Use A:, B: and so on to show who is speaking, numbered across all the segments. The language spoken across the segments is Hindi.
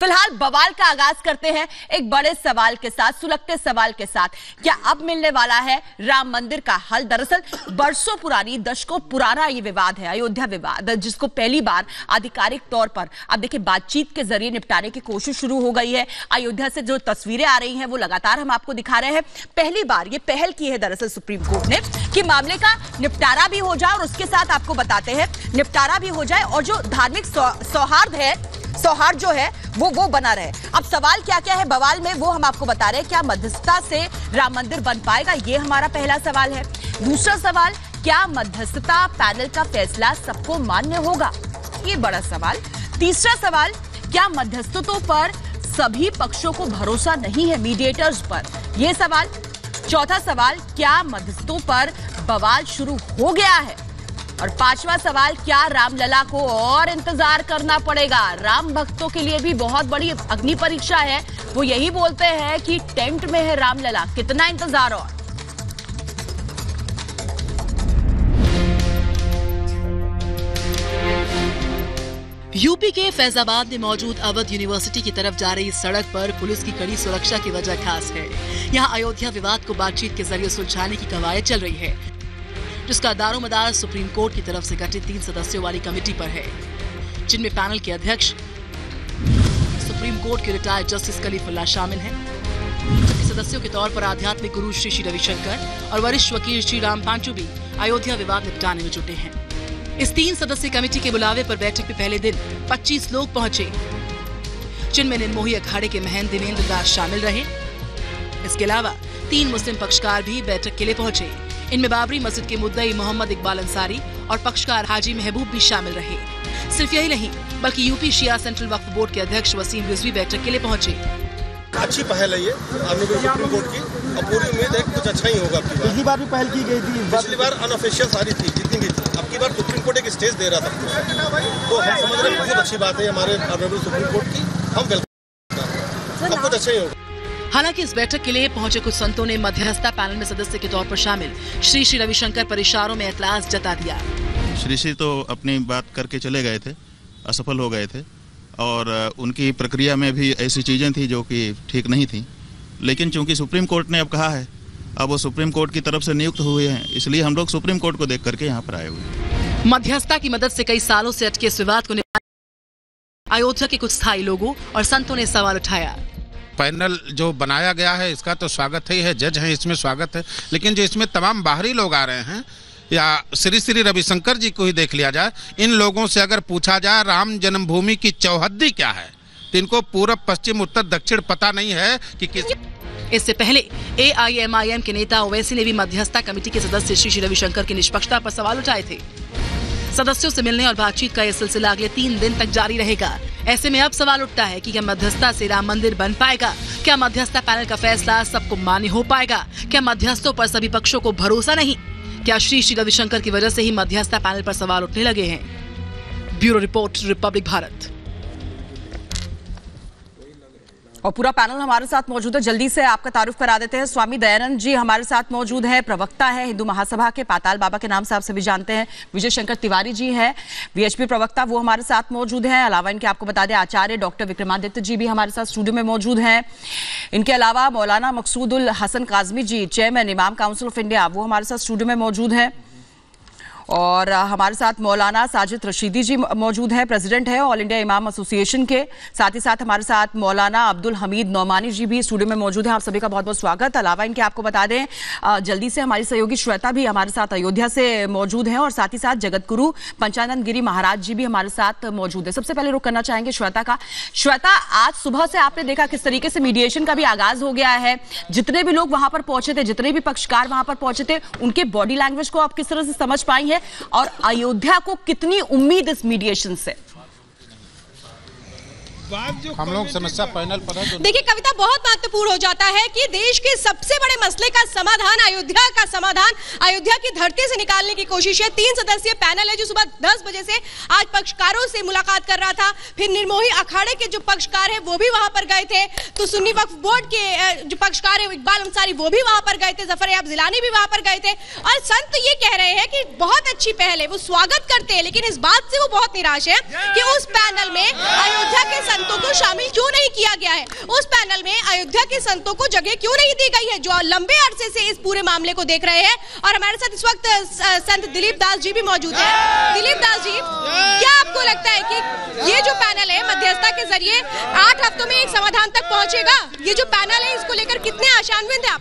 A: फिलहाल बवाल का आगाज करते हैं एक बड़े सवाल के साथ, सुलगते सवाल के साथ। क्या अब मिलने वाला है राम मंदिर का हल? दरअसल बरसों पुरानी, दशकों पुराना ये विवाद है, अयोध्या विवाद, जिसको पहली बार आधिकारिक तौर पर अब देखिए बातचीत के जरिए निपटाने की कोशिश शुरू हो गई है। अयोध्या से जो तस्वीरें आ रही हैं वो लगातार हम आपको दिखा रहे हैं। पहली बार ये पहल की है दरअसल सुप्रीम कोर्ट ने कि मामले का निपटारा भी हो जाए और उसके साथ आपको बताते हैं निपटारा भी हो जाए और जो धार्मिक सौहार्द जो है वो बना रहे। अब सवाल क्या क्या है बवाल में वो हम आपको बता रहे हैं। क्या मध्यस्थता से राम मंदिर बन पाएगा? ये हमारा पहला सवाल है। दूसरा सवाल, क्या मध्यस्थता पैनल का फैसला सबको मान्य होगा? ये बड़ा सवाल। तीसरा सवाल, क्या मध्यस्थों पर सभी पक्षों को भरोसा नहीं है, मीडिएटर्स पर? यह सवाल। चौथा सवाल, क्या मध्यस्थों पर बवाल शुरू हो गया है? और पांचवा सवाल, क्या रामलला को और इंतजार करना पड़ेगा? राम भक्तों के लिए भी बहुत बड़ी अग्नि परीक्षा है। वो यही बोलते हैं कि टेंट में है रामलला, कितना इंतजार और?
B: यूपी के फैजाबाद में मौजूद अवध यूनिवर्सिटी की तरफ जा रही सड़क पर पुलिस की कड़ी सुरक्षा की वजह खास है। यहाँ अयोध्या विवाद को बातचीत के जरिए सुलझाने की कवायद चल रही है, जिसका दारोमदार सुप्रीम कोर्ट की तरफ से गठित 3 सदस्यों वाली कमेटी पर है, जिनमें पैनल के अध्यक्ष सुप्रीम कोर्ट के रिटायर्ड जस्टिस कलीफुल्लाह शामिल हैं, जबकि सदस्यों के तौर पर आध्यात्मिक गुरु श्री रविशंकर और वरिष्ठ वकील श्री राम पांचू भी अयोध्या विवाद निपटाने में जुटे हैं। इस 3 सदस्यीय कमेटी के बुलावे पर बैठक में पहले दिन 25 लोग पहुंचे, जिनमें निर्मोही अखाड़े के महंत दिनेंद्र दास शामिल रहे। इसके अलावा 3 मुस्लिम पक्षकार भी बैठक के लिए पहुंचे। इनमें बाबरी मस्जिद के मुद्दई मोहम्मद इकबाल अंसारी और पक्षकार हाजी महबूब भी शामिल रहे। सिर्फ यही नहीं बल्कि यूपी शिया सेंट्रल वक्फ बोर्ड के अध्यक्ष वसीम रिजवी बैठक के लिए पहुंचे।
C: अच्छी पहल है ये सुप्रीम कोर्ट की और पूरी उम्मीद है कि कुछ अच्छा ही होगा।
D: पिछली बार भी पहल की गई थी,
C: पिछली बार अनऑफिशियल सारी थी जितनी भी थी। अब की बार सुप्रीम कोर्ट एक स्टेज दे रहा था, तो हम समझ रहे हैं बहुत अच्छी बात है हमारे ऑनरेबल सुप्रीम कोर्ट की। हम वेलकम, अब कुछ अच्छा ही होगा।
B: हालांकि इस बैठक के लिए पहुंचे कुछ संतों ने मध्यस्थता पैनल में सदस्य के तौर पर शामिल श्री रविशंकर पर इशारों में एतराज जता दिया।
E: श्री तो अपनी बात करके चले गए थे, असफल हो गए थे और उनकी प्रक्रिया में भी ऐसी चीजें थी जो कि ठीक नहीं थी। लेकिन चूंकि सुप्रीम कोर्ट ने अब कहा है, अब वो सुप्रीम कोर्ट की तरफ से नियुक्त हुए हैं, इसलिए हम लोग सुप्रीम कोर्ट को देख करके यहाँ पर आए हुए।
B: मध्यस्थता की मदद से कई सालों से अटके इस विवाद को अयोध्या के कुछ स्थायी लोगों और संतों ने सवाल उठाया।
F: पैनल जो बनाया गया है इसका तो स्वागत ही है, जज हैं इसमें स्वागत है, लेकिन जो इसमें तमाम बाहरी लोग आ रहे हैं या श्री रविशंकर जी को ही देख लिया जाए, इन लोगों से अगर पूछा जाए राम जन्मभूमि की चौहद्दी क्या है तो इनको पूर्व पश्चिम उत्तर दक्षिण पता नहीं है कि किस।
B: इससे पहले AIMIM के नेता ओवैसी ने भी मध्यस्थता कमेटी के सदस्य श्री रविशंकर की निष्पक्षता पर सवाल उठाए थे। सदस्यों से मिलने और बातचीत का यह सिलसिला अगले 3 दिन तक जारी रहेगा। ऐसे में अब सवाल उठता है कि क्या मध्यस्थता से राम मंदिर बन पाएगा? क्या मध्यस्थता पैनल का फैसला सबको मान्य हो पाएगा? क्या मध्यस्थों पर सभी पक्षों को भरोसा नहीं? क्या श्री रविशंकर की वजह से ही मध्यस्थता पैनल पर सवाल उठने लगे हैं? Bureau report, Republic Bharat.
A: और पूरा पैनल हमारे साथ मौजूद है। जल्दी से आपका तारुफ करा देते हैं। स्वामी दयानंद जी हमारे साथ मौजूद है, प्रवक्ता है हिंदू महासभा के, पाताल बाबा के नाम से आप सभी जानते हैं। विजय शंकर तिवारी जी हैं, VHP प्रवक्ता, वो हमारे साथ मौजूद हैं। अलावा इनके आपको बता दें आचार्य डॉक्टर विक्रमादित्य जी भी हमारे साथ स्टूडियो में मौजूद हैं। इनके अलावा मौलाना मकसूदुल हसन काजमी जी, चेयरमैन इमाम काउंसिल ऑफ इंडिया, वो हमारे साथ स्टूडियो में मौजूद हैं। और हमारे साथ मौलाना साजिद रशीदी जी मौजूद है, प्रेसिडेंट है ऑल इंडिया इमाम एसोसिएशन के। साथ ही साथ हमारे साथ मौलाना अब्दुल हमीद नौमानी जी भी स्टूडियो में मौजूद हैं। आप सभी का बहुत बहुत स्वागत। अलावा इनके आपको बता दें जल्दी से हमारी सहयोगी श्वेता भी हमारे साथ अयोध्या से मौजूद हैं और साथ ही साथ जगत गुरु पंचानंद गिरी महाराज जी भी हमारे साथ मौजूद है। सबसे पहले रुख करना चाहेंगे श्वेता का। श्वेता, आज सुबह से आपने देखा किस तरीके से मीडिएशन का भी आगाज हो गया है। जितने भी लोग वहां पर पहुंचे थे, जितने भी पक्षकार वहां पर पहुंचे थे, उनके बॉडी लैंग्वेज को आप किस तरह से समझ पाई है और अयोध्या को कितनी उम्मीद इस मीडिएशन से?
F: हम लोग समस्या पैनल पर है।
G: देखिए कविता, बहुत महत्वपूर्ण हो जाता है कि देश के सबसे बड़े मसले का समाधान, अयोध्या का समाधान, अयोध्या की धरती से निकालने की कोशिश है। 3 सदस्यीय पैनल है जो सुबह 10 बजे से आज पक्षकारों से मुलाकात कर रहा था। फिर निर्मोही अखाड़े के जो पक्षकार है वो भी वहां पर गए थे, तो सुन्नी वक्फ बोर्ड के जो पक्षकार है इकबाल अंसारी वो भी वहां पर गए थे, जफर याब जिलानी भी वहां पर गए थे। और संत ये कह रहे हैं कि बहुत अच्छी पहल है, वो स्वागत करते हैं, लेकिन इस बात से वो बहुत निराश है कि उस पैनल में अयोध्या के संतों को शामिल क्यों नहीं किया गया है? उस पैनल में अयोध्या के संतों को जगह क्यों नहीं दी गई है, जो लंबे अरसे से इस पूरे मामले को देख रहे हैं? और हमारे साथ इस वक्त संत दिलीप दास जी भी मौजूद है। दिलीप दास जी, क्या आपको लगता है कि ये जो पैनल है मध्यस्थता के जरिए 8 हफ्तों में एक समाधान तक पहुंचेगा? ये जो पैनल है इसको लेकर कितने आशान्वित हैं आप?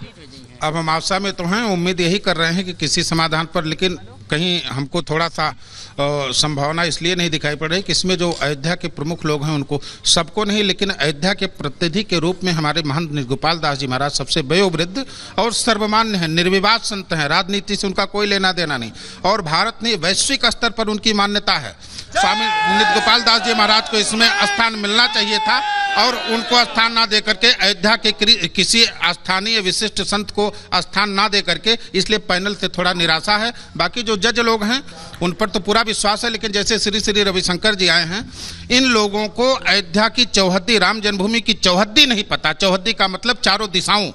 F: अब हम आशा में तो हैं, उम्मीद यही कर रहे हैं कि किसी समाधान पर, लेकिन कहीं हमको थोड़ा सा संभावना इसलिए नहीं दिखाई पड़ रही कि इसमें जो अयोध्या के प्रमुख लोग हैं उनको सबको नहीं, लेकिन अयोध्या के प्रतिनिधि के रूप में हमारे महंत निर्गोपाल दास जी महाराज सबसे वयोवृद्ध और सर्वमान्य हैं, निर्विवाद संत हैं, राजनीति से उनका कोई लेना देना नहीं, और भारत ने वैश्विक स्तर पर उनकी मान्यता है। स्वामी निर्गोपाल दास जी महाराज को इसमें स्थान मिलना चाहिए था और उनको स्थान ना दे करके अयोध्या के किसी स्थानीय विशिष्ट संत को स्थान ना दे करके, इसलिए पैनल से थोड़ा निराशा है। बाकी जो जज लोग हैं उन पर तो पूरा विश्वास है, लेकिन जैसे श्री श्री रविशंकर जी आए हैं, इन लोगों को अयोध्या की चौहद्दी, राम जन्मभूमि की चौहद्दी नहीं पता। चौहद्दी का मतलब चारों दिशाओं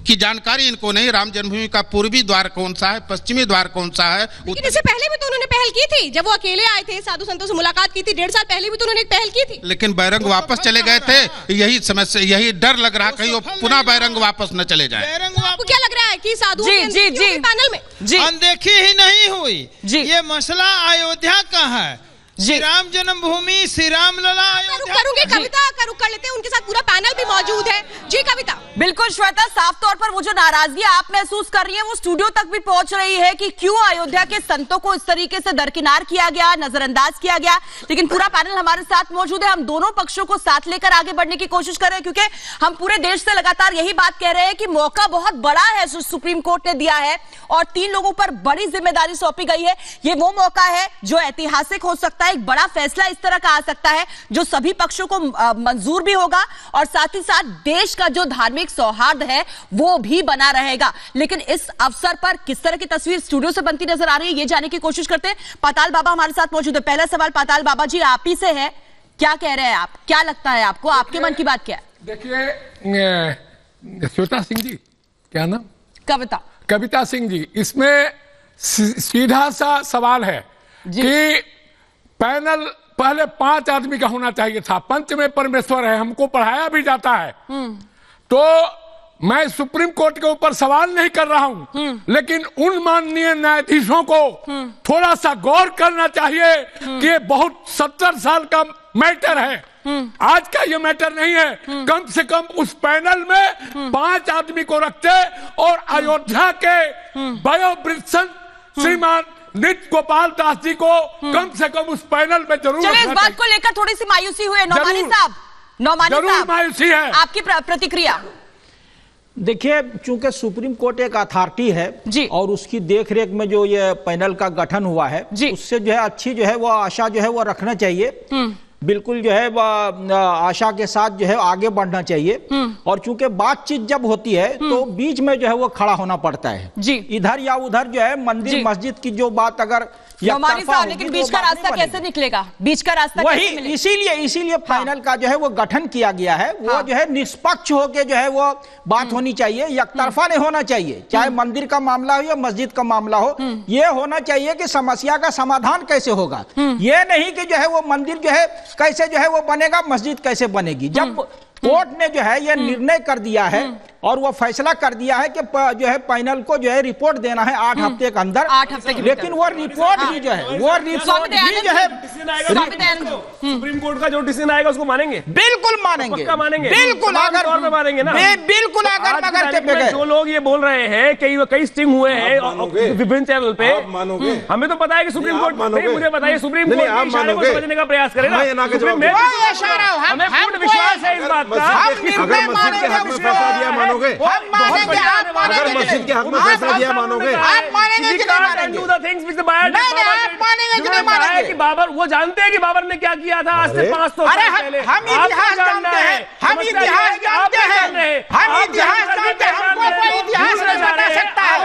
F: की जानकारी इनको नहीं। राम जन्मभूमि का पूर्वी द्वार कौन सा है, पश्चिमी द्वार कौन सा है।
G: लेकिन इससे पहले भी तो उन्होंने पहल की थी, जब वो अकेले आए थे, साधु संतों से मुलाकात की थी, 1.5 साल पहले भी तो उन्होंने एक पहल की थी।
F: लेकिन बैरंग वापस चले गए थे, यही समस्या, यही डर लग रहा कहीं वो पुनः बैरंग वापस न चले जाए।
G: आपको क्या लग रहा है कि साधु पैनल में
D: अनदेखी ही नहीं हुई? ये मसला अयोध्या का है, श्री राम जन्मभूमि, श्री राम लला।
G: करूंगे कविता कर लेते हैं, उनके साथ पूरा पैनल भी मौजूद है। जी कविता।
A: बिल्कुल श्वेता, साफ तौर पर वो जो नाराजगी आप महसूस कर रही हैं वो स्टूडियो तक भी पहुंच रही है कि क्यों अयोध्या के संतों को इस तरीके से दरकिनार किया गया, नजरअंदाज किया गया। लेकिन पूरा पैनल हमारे साथ मौजूद है, हम दोनों पक्षों को साथ लेकर आगे बढ़ने की कोशिश कर रहे हैं, क्योंकि हम पूरे देश से लगातार यही बात कह रहे हैं कि मौका बहुत बड़ा है जो सुप्रीम कोर्ट ने दिया है और 3 लोगों पर बड़ी जिम्मेदारी सौंपी गई है। ये वो मौका है जो ऐतिहासिक हो सकता है, एक बड़ा फैसला इस तरह का आ सकता है जो सभी पक्षों को मंजूर भी होगा और साथ ही साथ देश का जो धार्मिक सौहार्द है वो भी बना रहेगा। लेकिन इस अवसर पर किस तरह की तस्वीर स्टूडियो से बनती नजर आ रही है, ये जानने की कोशिश करते हैं। पाताल बाबा हमारे साथ मौजूद है। पहला सवाल पाताल बाबा जी आप ही से है, क्या कह रहे हैं आप, क्या लगता है आपको, आपके मन की बात क्या है?
H: देखिए श्वेता सिंह जी, क्या नाम? कविता सिंह जी, इसमें सीधा सा सवाल है कि पैनल पहले 5 आदमी का होना चाहिए था। पंच में परमेश्वर है, हमको पढ़ाया भी जाता है। तो मैं सुप्रीम कोर्ट के ऊपर सवाल नहीं कर रहा हूं, लेकिन उन माननीय न्यायाधीशों को थोड़ा सा गौर करना चाहिए कि ये बहुत 70 साल का मैटर है, आज का ये मैटर नहीं है। कम से कम उस पैनल में 5 आदमी को रखते और अयोध्या के वयोवृद्ध संत श्रीमान नित्य गोपाल दास जी को कम से कम उस पैनल में जरूर।
A: चलिए इस बात को लेकर थोड़ी सी मायूसी हुई है। नौमानी साहब
H: मायूसी है,
A: आपकी प्रतिक्रिया?
I: देखिए, चूंकि सुप्रीम कोर्ट एक अथॉरिटी है और उसकी देखरेख में जो ये पैनल का गठन हुआ है, उससे जो है अच्छी जो है वो आशा जो है वो रखना चाहिए। बिल्कुल जो है वह आशा के साथ जो है आगे बढ़ना चाहिए। और चूंकि बातचीत जब होती है तो बीच में जो है वो खड़ा होना पड़ता है जी। इधर या उधर जो है मंदिर मस्जिद की जो बात अगर
A: लेकिन बीच का रास्ता कैसे निकलेगा? बीच का रास्ता
I: वही, इसीलिए फाइनल का जो है वो गठन किया गया है। वो जो है निष्पक्ष होके जो है वो बात होनी चाहिए, एकतरफा नहीं होना चाहिए। चाहे मंदिर का मामला हो या मस्जिद का मामला हो, ये होना चाहिए कि समस्या का समाधान कैसे होगा। ये नहीं कि जो है वो मंदिर जो है कैसे जो है वो बनेगा, मस्जिद कैसे बनेगी। जब कोर्ट ने जो है ये निर्णय कर दिया है और वो फैसला कर दिया है कि जो है पैनल को जो है रिपोर्ट देना है 8 हफ्ते के अंदर,
A: 8 हफ्ते की,
I: लेकिन वो रिपोर्ट भी जो है वो रिपोर्ट भी जो है
J: सुप्रीम कोर्ट का जो डिसीजन आएगा उसको मानेंगे,
I: बिल्कुल मानेंगे,
J: मानेंगे,
I: बिल्कुल अगर
J: मानेंगे ना,
I: बिल्कुल अगर
J: जो लोग ये बोल रहे हैं कई स्टिंग हुए हैं विभिन्न चैनल पे, हमें तो पता है कि सुप्रीम कोर्ट, मुझे बताइए सुप्रीम कोर्ट के इशारे को समझने का प्रयास करेगा। हमें पूर्ण विश्वास है इस बात का।
C: अगर मस्जिद के हक में फैसला दिया मानोगे? अगर मस्जिद के हक में फैसला दिया मानोगे?
I: आप मानेंगे कि नहीं मानेंगे?
J: कि बाबर, वो जानते हैं कि बाबर ने क्या किया था आज से 500 साल पहले।
I: हम इतिहास जानते हैं, हम इतिहास जानते हैं, हम इतिहास जानते हैं, हमको कोई इतिहास नहीं बता सकता है। आप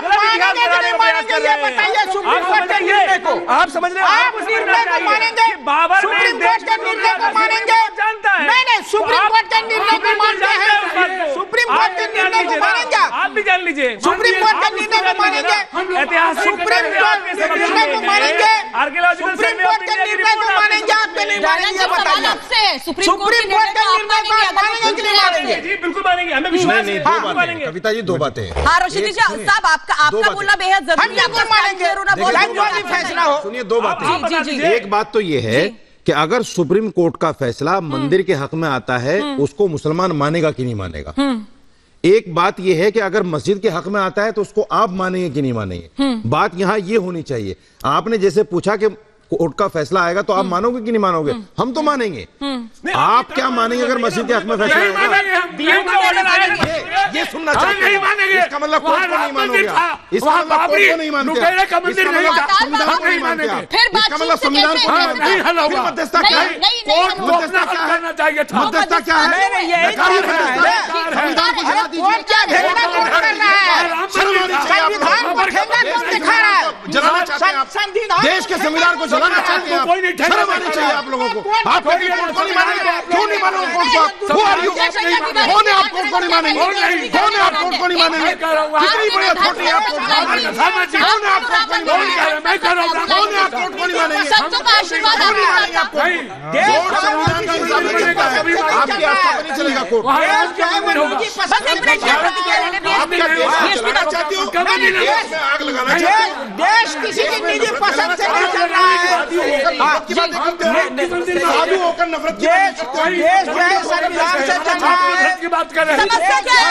I: मानेंगे कि नहीं मानेंगे ये बताइए सुप्रीम कोर्ट के निर्णय को।
J: आप समझ रहे हैं?
I: आप निर्णय को मानेंगे,
J: बाबर
I: सुप्रीम कोर्ट के निर्णय को मानेंगे?
J: जानता है
I: नहीं, सुप्रीम कोर्ट के निर्णय को मानते हैं, सुप्रीम कोर्ट के निर्णय को मानेंगे।
J: आप भी भी जान लीजिए,
I: सुप्रीम कोर्ट के निर्णय को मानेंगे,
J: ऐतिहासिक
I: सुप्रीम कोर्ट के निर्णय को मानेंगे,
J: आर्कियोलॉजिकल
I: सुप्रीम कोर्ट के निर्णय को मानेंगे, आप नहीं मानेंगे, बताइए सुप्रीम कोर्ट के निर्णय को आप मानेंगे कि नहीं मानेंगे?
J: जी बिल्कुल मानेंगे, हमें विश्वास है।
C: कविता जी, दो बातें।
A: हाँ रशीदी जी साहब, आपका बोलना बेहद जरूरी है।
I: फैसला हो,
C: सुनिए, दो बातें। एक बात तो ये है कि अगर सुप्रीम कोर्ट का फैसला मंदिर के हक में आता है, उसको मुसलमान मानेगा कि नहीं मानेगा। एक बात यह है कि अगर मस्जिद के हक में आता है तो उसको आप मानेंगे कि नहीं मानेंगे। बात यहां ये होनी चाहिए। आपने जैसे पूछा कि कोर्ट का फैसला आएगा तो आप मानोगे कि नहीं मानोगे? हम तो मानेंगे। आप क्या मानेंगे अगर मस्जिद के हक में फैसला आएगा? ये सुनना चाहिए। इसका मतलब कोर्ट को नहीं मानोगे, इसका मतलब कोर्ट को नहीं मानते, इसका मतलब संविधान को नहीं मानते, इसका मतलब संविधान को नहीं मानते। मध्यस्थता क्या है? मध्यस्थता क्या है? मध्यस्थता क्या है? संविधान को जला दीजिए। जलाना चाहते हैं आप देश के संविधान को, जलाना चाहते हैं आप। शर्म आनी चाहिए आप लोगों को। आप कोर्ट को नहीं मानेंगे, क्यों नहीं मानोगे कोर्ट को? कौन है आप कोर्ट को नहीं मानेंगे? कौन है आप कोर्ट को नहीं मानेंगे? कितनी बड़ी अथॉरिटी है आप कोर्ट को नहीं मानेंगे? कौन है आप कोर्ट को नहीं मानेंगे? कौन है आप कोर्ट को नहीं मानेंगे?
A: सबका आशीर्वाद
C: संविधान का हिसाब से चलता है, आपकी आस्था पर नहीं चलेगा कोर्ट। आप क्या देश जलाना चाहते हो? आग लगाना चाहते हो?
I: देश किसी की निजी पसंद से नहीं चल रहा है।
C: साधु होकर नफरत
I: देश जो है संविधान से चल रहा है।
A: समस्या क्या है?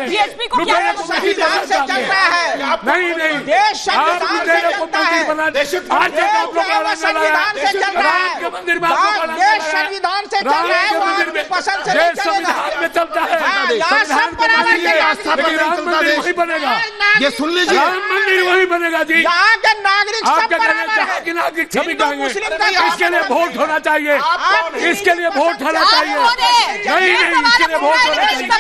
A: डीएसपी को क्या
I: संविधान से चल रहा है?
D: नहीं
I: देश संविधान से चलता है। देश संविधान से चल रहा है। देश संविधान से चल रहा है, वो आपकी पसंद से नहीं चलेगा।
D: चलता है,
I: यहाँ सब बराबर के
D: वही बनेगा।
C: ये सुन लीजिए,
D: राम मंदिर वही बनेगा जी।
I: यहाँ के नागरिक सब बराबर है।
D: कि नागरिक छवि कहेंगे, इसके लिए वोट होना चाहिए, इसके लिए वोट होना चाहिए। नहीं इसके लिए वोट होना चाहिए।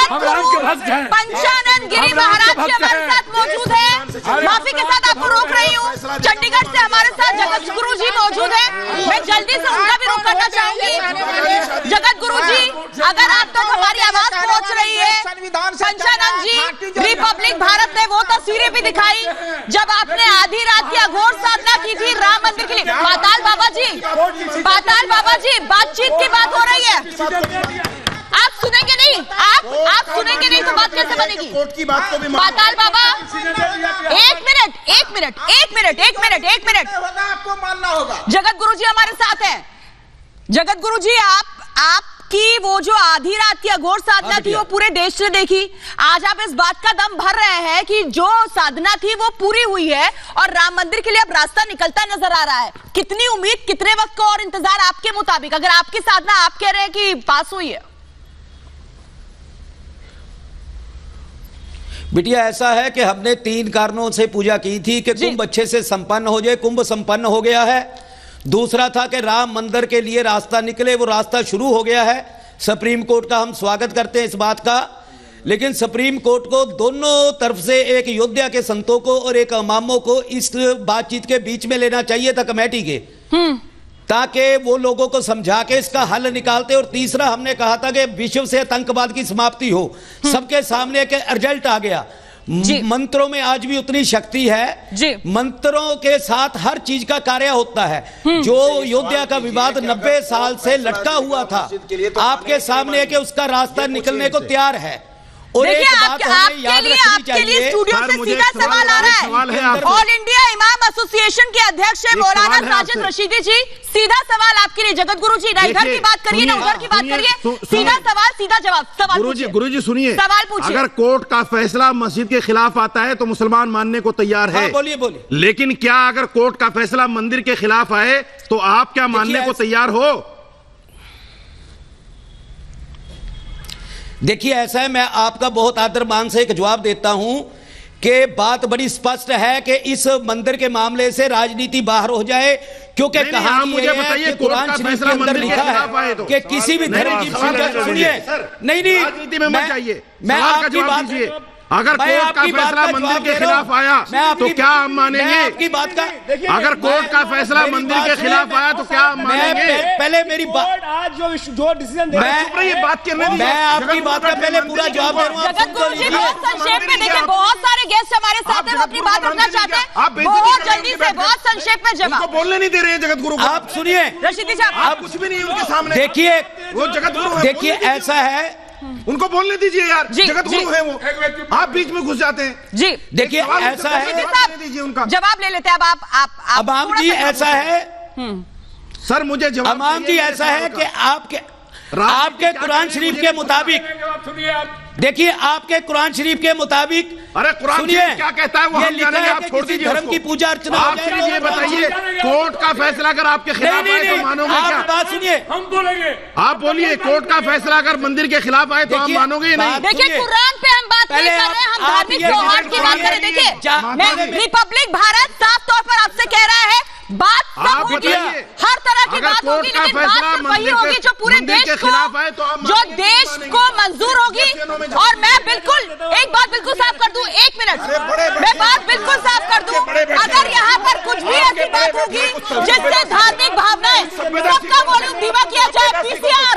D: हम राम के भक्त हैं।
A: पंचानन गिरी महाराज जी हमारे साथ मौजूद है। माफी के साथ आपको रोक रही हूँ। चंडीगढ़ से हमारे साथ जगत गुरु जी मौजूद है। मैं जल्दी से उनका भी रोक करना चाहूंगी। जगत गुरु जी, अगर आप तक हमारी आवाज पहुंच रही है, पंचानन जी, रिपब्लिक भारत ने वो तस्वीरें भी दिखाई जब आपने आधी रात की अघोर साधना की थी राम मंदिर के लिए। पाताल बाबा जी, बातचीत की बात हो रही है, आप सुनेंगे नहीं? आप सुनेंगे नहीं तो बात कैसे बनेगी?
C: कोर्ट की बात को भी
A: पाताल बाबा, एक मिनट।
I: आपको मानना होगा।
A: जगत गुरु जी हमारे साथ हैं। जगत गुरु जी, आपकी वो जो आधी रात की अघोर साधना थी वो पूरे देश ने देखी। आज आप इस बात का दम भर रहे हैं कि जो साधना थी वो पूरी हुई है और राम मंदिर के लिए अब रास्ता निकलता नजर आ रहा है। कितनी उम्मीद, कितने वक्त का और इंतजार आपके मुताबिक, अगर आपकी साधना आप कह रहे हैं कि पास हुई है?
K: बिटिया, ऐसा है कि हमने 3 कारणों से पूजा की थी कि कुंभ अच्छे से संपन्न हो जाए। कुंभ संपन्न हो गया है। दूसरा था कि राम मंदिर के लिए रास्ता निकले, वो रास्ता शुरू हो गया है। सुप्रीम कोर्ट का हम स्वागत करते हैं इस बात का, लेकिन सुप्रीम कोर्ट को दोनों तरफ से, एक अयोध्या के संतों को और एक इमामों को इस बातचीत के बीच में लेना चाहिए था, कमेटी के, ताकि वो लोगों को समझा के इसका हल निकालते। और तीसरा हमने कहा था कि विश्व से आतंकवाद की समाप्ति हो। सबके सामने एक रिजल्ट आ गया। मंत्रों में आज भी उतनी शक्ति है। मंत्रों के साथ हर चीज का कार्य होता है। जो अयोध्या का विवाद 90 साल से लटका हुआ था, आपके सामने है कि उसका रास्ता निकलने को तैयार है। और एक बात हमें याद रखनी चाहिए,
A: स्टूडियो से सीधा सवाल आ रहा है। ऑल इंडिया इमाम एसोसिएशन के अध्यक्ष है मौलाना साजिद रशीदी जी। सीधा सवाल आपके लिए जगत गुरु जी, ना इधर की बात करिए ना उधर की बात करिए, सीधा सवाल सीधा जवाब। सवाल
C: गुरु जी सुनिए,
A: सवाल पूछिए।
C: अगर कोर्ट का फैसला मस्जिद के खिलाफ आता है तो मुसलमान मानने को तैयार है।
K: बोलिए।
C: लेकिन क्या अगर कोर्ट का फैसला मंदिर के खिलाफ आए तो आप क्या मानने को तैयार हो?
K: देखिए, ऐसा है, मैं आपका बहुत आदर मान से एक जवाब देता हूं कि बात बड़ी स्पष्ट है कि इस मंदिर के मामले से राजनीति बाहर हो जाए, क्योंकि कहानी
C: मुझे बताइए,
K: कुरान शरीफ के अंदर लिखा है कि किसी भी धर्म की पूजा, सुनिए, नहीं
C: राजनीति में मत जाइए,
K: मैं आपकी बात,
C: अगर कोर्ट का फैसला मंदिर के खिलाफ आया तो क्या हम मानेंगे?
K: आपकी बात का
C: अगर कोर्ट का फैसला मंदिर के खिलाफ आया तो क्या हम मानेंगे?
K: पहले मेरी बात,
J: आज जो डिसीजन
K: मैं आपकी बात का पहले पूरा जवाब दे रहा हूँ।
A: जगत गुरु जी बहुत संक्षेप में, देखिए बहुत सारे गेस्ट हमारे साथ हैं, अपनी बात रखना चाहते हैं, बहुत जल्दी से बहुत संक्षेप में जवाब।
C: बोलने नहीं दे रहे हैं जगत गुरु।
K: आप सुनिए
A: रशीदी साहब,
C: आप कुछ भी नहीं उनके सामने।
K: देखिए
C: वो जगत गुरु,
K: देखिए ऐसा है,
C: उनको बोलने दीजिए यार, जगत गुरु है वो, आप बीच में घुस जाते हैं।
A: जी
K: देखिए ऐसा है,
C: दीजिए उनका
A: जवाब ले लेते हैं। अब आप
K: अमाम जी ऐसा है,
C: सर मुझे जवाब,
K: अमाम जी ऐसा है कि आपके कुरान शरीफ के मुताबिक, देखिए आपके कुरान शरीफ के मुताबिक,
C: अरे कुरान शरीफ क्या कहता है वो हम जानेंगे, आप छोड़ दीजिए
K: धर्म की पूजा अर्चना।
C: आप सिर्फ ये बताइए, कोर्ट का फैसला अगर आपके खिलाफ आए तो मानोगे क्या?
K: बात सुनिए,
D: हम बोलेंगे,
C: आप बोलिए, कोर्ट का फैसला अगर मंदिर के खिलाफ आए तो आप मानोगे ही नहीं?
A: देखिए कुरान पे हम बात नहीं कर रहे हैं, हम धार्मिक त्योहार की बात करें। देखिए रिपब्लिक भारत साफ तौर पर आपसे कह रहा है, बात सब होगी, हर तरह की बात होगी, लेकिन बात सिर्फ वही होगी जो पूरे देश को मंजूर होगी। और मैं बिल्कुल एक बात बिल्कुल साफ कर दूं, 1 मिनट मैं बात बिल्कुल साफ कर दूं, अगर यहाँ पर कुछ भी ऐसी बात होगी जिससे धार्मिक भावनाएं, सबका वॉल्यूम धीमा किया जाए, पीसीआर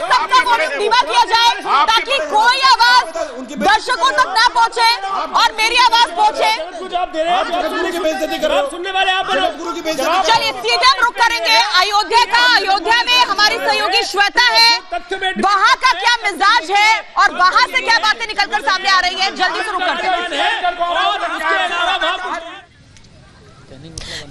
A: सबका वॉल्यूम धीमा किया जाए, ताकि कोई आवाज दर्शकों तक ना पहुंचे और मेरी आवाज पहुंचे। चलिए सीधे रुक करेंगे अयोध्या का। अयोध्या में हमारी सहयोगी श्वेता है, वहां का क्या मिजाज है और वहां से क्या बातें निकलकर सामने आ रही है, जल्दी से रुक करते हैं।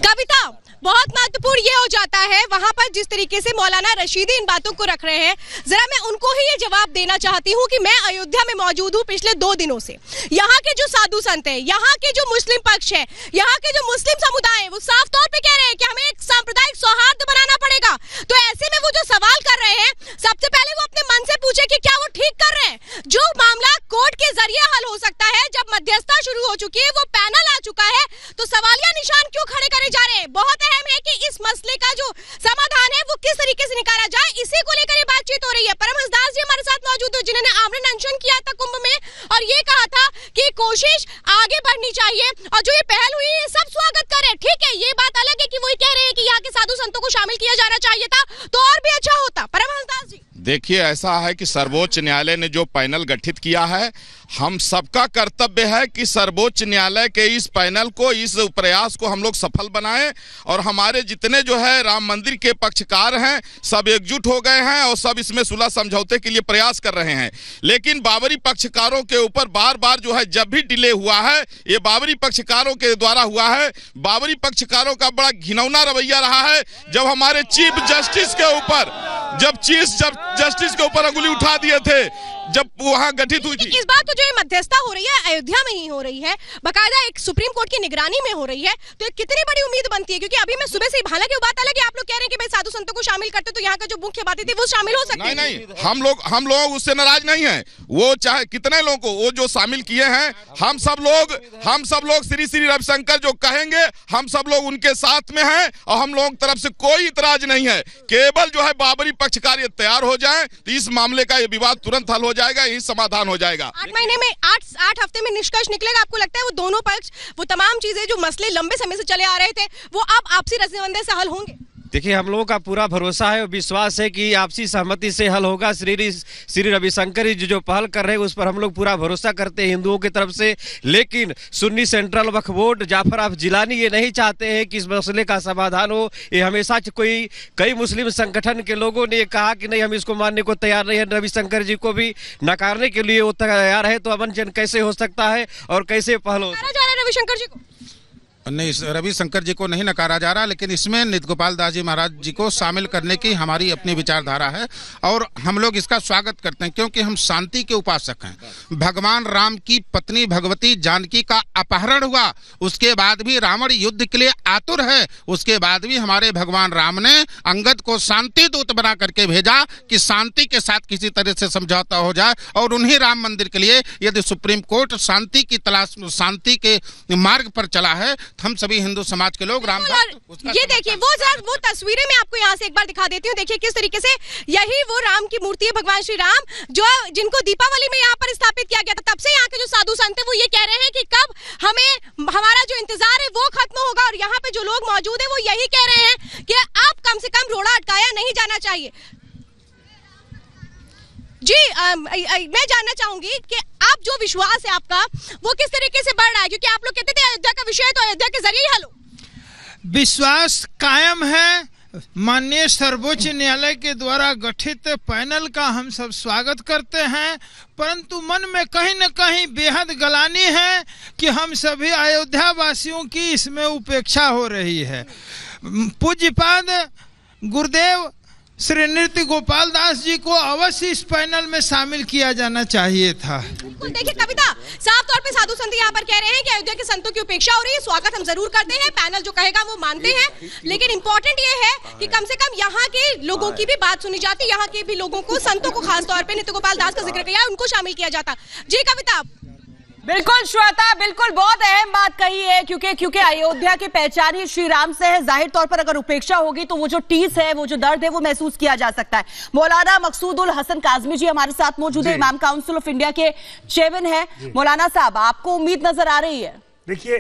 G: कविता, बहुत महत्वपूर्ण ये हो जाता है वहां पर जिस तरीके से मौलाना रशीदी इन बातों को रख रहे हैं, जरा मैं उनको ही ये जवाब देना चाहती हूँ कि मैं अयोध्या में मौजूद हूँ पिछले 2 दिनों से। यहाँ के जो साधु संत है, यहाँ के जो मुस्लिम पक्ष है, यहाँ के जो मुस्लिम समुदाय है, वो साफ तौर पे कह रहे हैं कि हमें एक सांप्रदायिक सौहार्द बनाना पड़ेगा। तो ऐसे में वो जो सवाल कर रहे हैं, सबसे पहले वो अपने मन से पूछे कि क्या वो ठीक कर रहे हैं। जो मामला कोर्ट के जरिए हल हो सकता है, जब मध्यस्थता शुरू हो चुकी है, वो पैनल आ चुका है, तो सवालिया निशान क्यों खड़े करे जा रहे हैं? बहुत अहम है कि इस मसले का जो समाधान है वो किस तरीके से निकाला जाए, इसी को लेकर ये बातचीत हो रही है। परमहंस दास जी हमारे साथ मौजूद है, जिन्होंने आमरण अनशन किया था कुंभ में और ये कहा था कि कोशिश आगे बढ़नी चाहिए और जो ये पहल हुई है सब स्वागत कर रहे हैं। ठीक है, ये बात अलग है कि वही कह रहे हैं कि यहाँ के साधु संतों को शामिल किया जाना चाहिए था तो और भी अच्छा होता। परमहंस दास जी,
F: देखिए ऐसा है कि सर्वोच्च न्यायालय ने जो पैनल गठित किया है, हम सबका कर्तव्य है कि सर्वोच्च न्यायालय के इस पैनल को, इस प्रयास को हम लोग सफल बनाएं और हमारे जितने जो है राम मंदिर के पक्षकार हैं सब एकजुट हो गए हैं और सब इसमें सुलह समझौते के लिए प्रयास कर रहे हैं। लेकिन बाबरी पक्षकारों के ऊपर बार बार जो है जब भी डिले हुआ है, ये बाबरी पक्षकारों के द्वारा हुआ है। बाबरी पक्षकारों का बड़ा घिनौना रवैया रहा है। जब हमारे चीफ जस्टिस के ऊपर जस्टिस के ऊपर अंगुली उठा दिए थे जब वहां गठित हुई थी।
G: इस बार तो जो ये मध्यस्थता हो रही है अयोध्या में ही हो रही है, बकायदा एक सुप्रीम कोर्ट की निगरानी में हो रही है, तो कितनी बड़ी उम्मीद बनती है? क्योंकि अभी मैं सुबह से, हालांकि वो बात अलग है, आप लोग कह रहे हैं कि भाई साधु संतों को शामिल करते तो यहाँ का जो मुख्य बातें थी वो शामिल हो सकती है।
F: नहीं, हम लोग उससे नाराज नहीं है। वो चाहे कितने लोगों को वो जो शामिल किए हैं, हम सब लोग श्री श्री रविशंकर जो कहेंगे हम सब लोग उनके साथ में हैं और हम लोगों की तरफ से कोई इतराज नहीं है। केवल जो है बाबरी पक्षकार ये तैयार हो जाए तो इस मामले का ये विवाद तुरंत हल हो जाएगा, यही समाधान हो जाएगा।
G: 8 महीने में 8 हफ्ते में निष्कर्ष निकलेगा। आपको लगता है वो दोनों पक्ष, वो तमाम चीजें जो मसले लंबे समय से चले आ रहे थे, वो अब आपसी रस्मबंधन से हल होंगे?
L: देखिए, हम लोगों का पूरा भरोसा है और विश्वास है कि आपसी सहमति से हल होगा। श्री रविशंकर जी जो पहल कर रहे हैं उस पर हम लोग पूरा भरोसा करते हैं हिंदुओं की तरफ से। लेकिन सुन्नी सेंट्रल वक्फ बोर्ड, जाफर आफ जिलानी ये नहीं चाहते हैं कि इस मसले का समाधान हो। ये हमेशा कई मुस्लिम संगठन के लोगों ने कहा कि नहीं, हम इसको मानने को तैयार नहीं है। रविशंकर जी को भी नकारने के लिए वो तैयार है। तो अमन कैसे हो सकता है और कैसे पहल हो?
G: रविशंकर जी को
F: नहीं, रविशंकर जी को नहीं नकारा जा रहा, लेकिन इसमें नित्य गोपाल दास जी महाराज जी को शामिल करने की हमारी अपनी विचारधारा है और हम लोग इसका स्वागत करते हैं, क्योंकि हम शांति के उपासक हैं। भगवान राम की पत्नी भगवती जानकी का अपहरण हुआ, उसके बाद भी रावण युद्ध के लिए आतुर है, उसके बाद भी हमारे भगवान राम ने अंगद को शांति दूत बना करके भेजा कि शांति के साथ किसी तरह से समझौता हो जाए। और उन्हीं राम मंदिर के लिए यदि सुप्रीम कोर्ट शांति की तलाश, शांति के मार्ग पर चला है हम सभी हिंदू समाज के लोग राम
G: ये देखिए वो तस्वीरें मैं आपको यहाँ से एक बार दिखा देती हूँ। देखिए किस तरीके से यही वो राम की मूर्ति है, भगवान श्री राम जो जिनको दीपावली में यहाँ पर स्थापित किया गया था। तब से यहाँ के जो साधु संत है वो ये कह रहे हैं कि कब हमें हमारा जो इंतजार है वो खत्म होगा, और यहाँ पे जो लोग मौजूद है वो यही कह रहे हैं कि अब कम से कम रोड़ा अटकाया नहीं जाना चाहिए। जी मैं जानना चाहूंगी कि आप जो विश्वास है आपका वो किस तरीके से बढ़ रहा है, क्योंकि आप लोग कहते थे अयोध्या का विषय तो अयोध्या के जरिए ही हल हो।
M: विश्वास कायम है। माननीय सर्वोच्च न्यायालय के द्वारा गठित पैनल का हम सब स्वागत करते हैं, परंतु मन में कहीं न कहीं बेहद गलानी है कि हम सभी अयोध्या वासियों की इसमें उपेक्षा हो रही है। पूज्यपाद गुरुदेव श्री नृत्य गोपाल दास जी को अवश्य इस पैनल में शामिल किया जाना चाहिए था।
G: देखिए कविता, साफ तौर पे साधु संत यहाँ पर कह रहे हैं कि अयोध्या के संतों की उपेक्षा हो रही है। स्वागत हम जरूर करते हैं, पैनल जो कहेगा वो मानते हैं, लेकिन इम्पोर्टेंट ये है कि कम से कम यहाँ के लोगों की भी बात सुनी जाती, यहाँ के भी लोगों को, संतों को खास तौर पर नृत्य गोपाल दास का जिक्र किया, उनको शामिल किया जाता। जी कविता।
A: बिल्कुल श्वेता, बिल्कुल बहुत अहम बात कही है, क्योंकि अयोध्या की पहचान ही श्री राम से है। जाहिर तौर पर अगर उपेक्षा होगी तो वो जो टीस है, वो जो दर्द है, वो महसूस किया जा सकता है। मौलाना मकसूदुल हसन काजमी जी हमारे साथ मौजूद है, इमाम काउंसिल ऑफ इंडिया के चेयरमैन है। मौलाना साहब, आपको उम्मीद नजर आ रही है?
N: देखिए,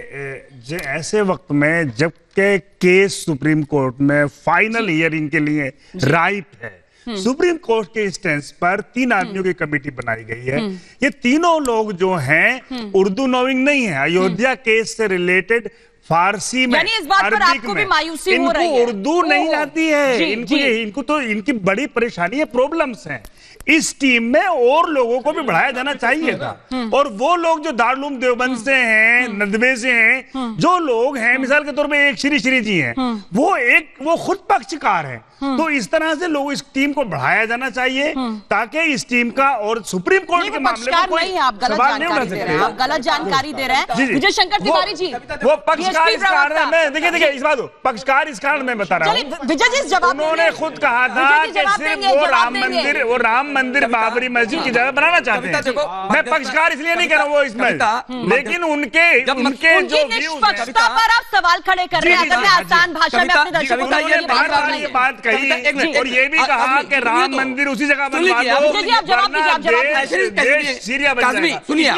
N: ऐसे वक्त में जबकि केस सुप्रीम कोर्ट में फाइनल हियरिंग के लिए राइप है, सुप्रीम कोर्ट के इंस्टेंस पर 3 आदमियों की कमेटी बनाई गई है। ये तीनों लोग जो हैं उर्दू नोइंग नहीं है, अयोध्या केस से रिलेटेड फारसी में,
A: इस बात पर आपको भी मायूसी हो रही है?
N: इनको उर्दू नहीं आती है, इनको तो इनकी बड़ी परेशानी है, प्रॉब्लम्स हैं। इस टीम में और लोगों को भी बढ़ाया जाना चाहिए था, और वो लोग जो दारुल उलूम देवबंद से हैं, नदवे से हैं, जो लोग हैं, मिसाल के तौर पे एक श्री जी हैं, वो खुद पक्षकार हैं। तो इस तरह से लोग इस टीम को बढ़ाया जाना चाहिए ताकि इस टीम का और सुप्रीम कोर्ट के मामले में कोई सवाल नहीं उठा सकते।
A: आप गलत जानकारी दे रहे हैं। विजय शंकर तिवारी जी,
N: वो पक्षकार इस कारण में, देखिए इस बात पक्षकार इस कारण मैं बता रहा हूँ,
A: विजय जी जवाब
N: उन्होंने खुद कहा था कि सिर्फ वो राम मंदिर बाबरी मस्जिद की जगह बनाना चाहते हैं। मैं पक्षकार इसलिए नहीं कर रहा हूँ वो इसमें, लेकिन उनके जो
A: निष्पक्षता पर आप सवाल खड़े कर रहे हैं। अगर मैं आसान भाषा में अपने दर्शकों को
N: ये बात कही और ये भी कहा कि राम मंदिर उसी जगह बनवा दो, सीरिया बन जाएगा।
O: सुनिए,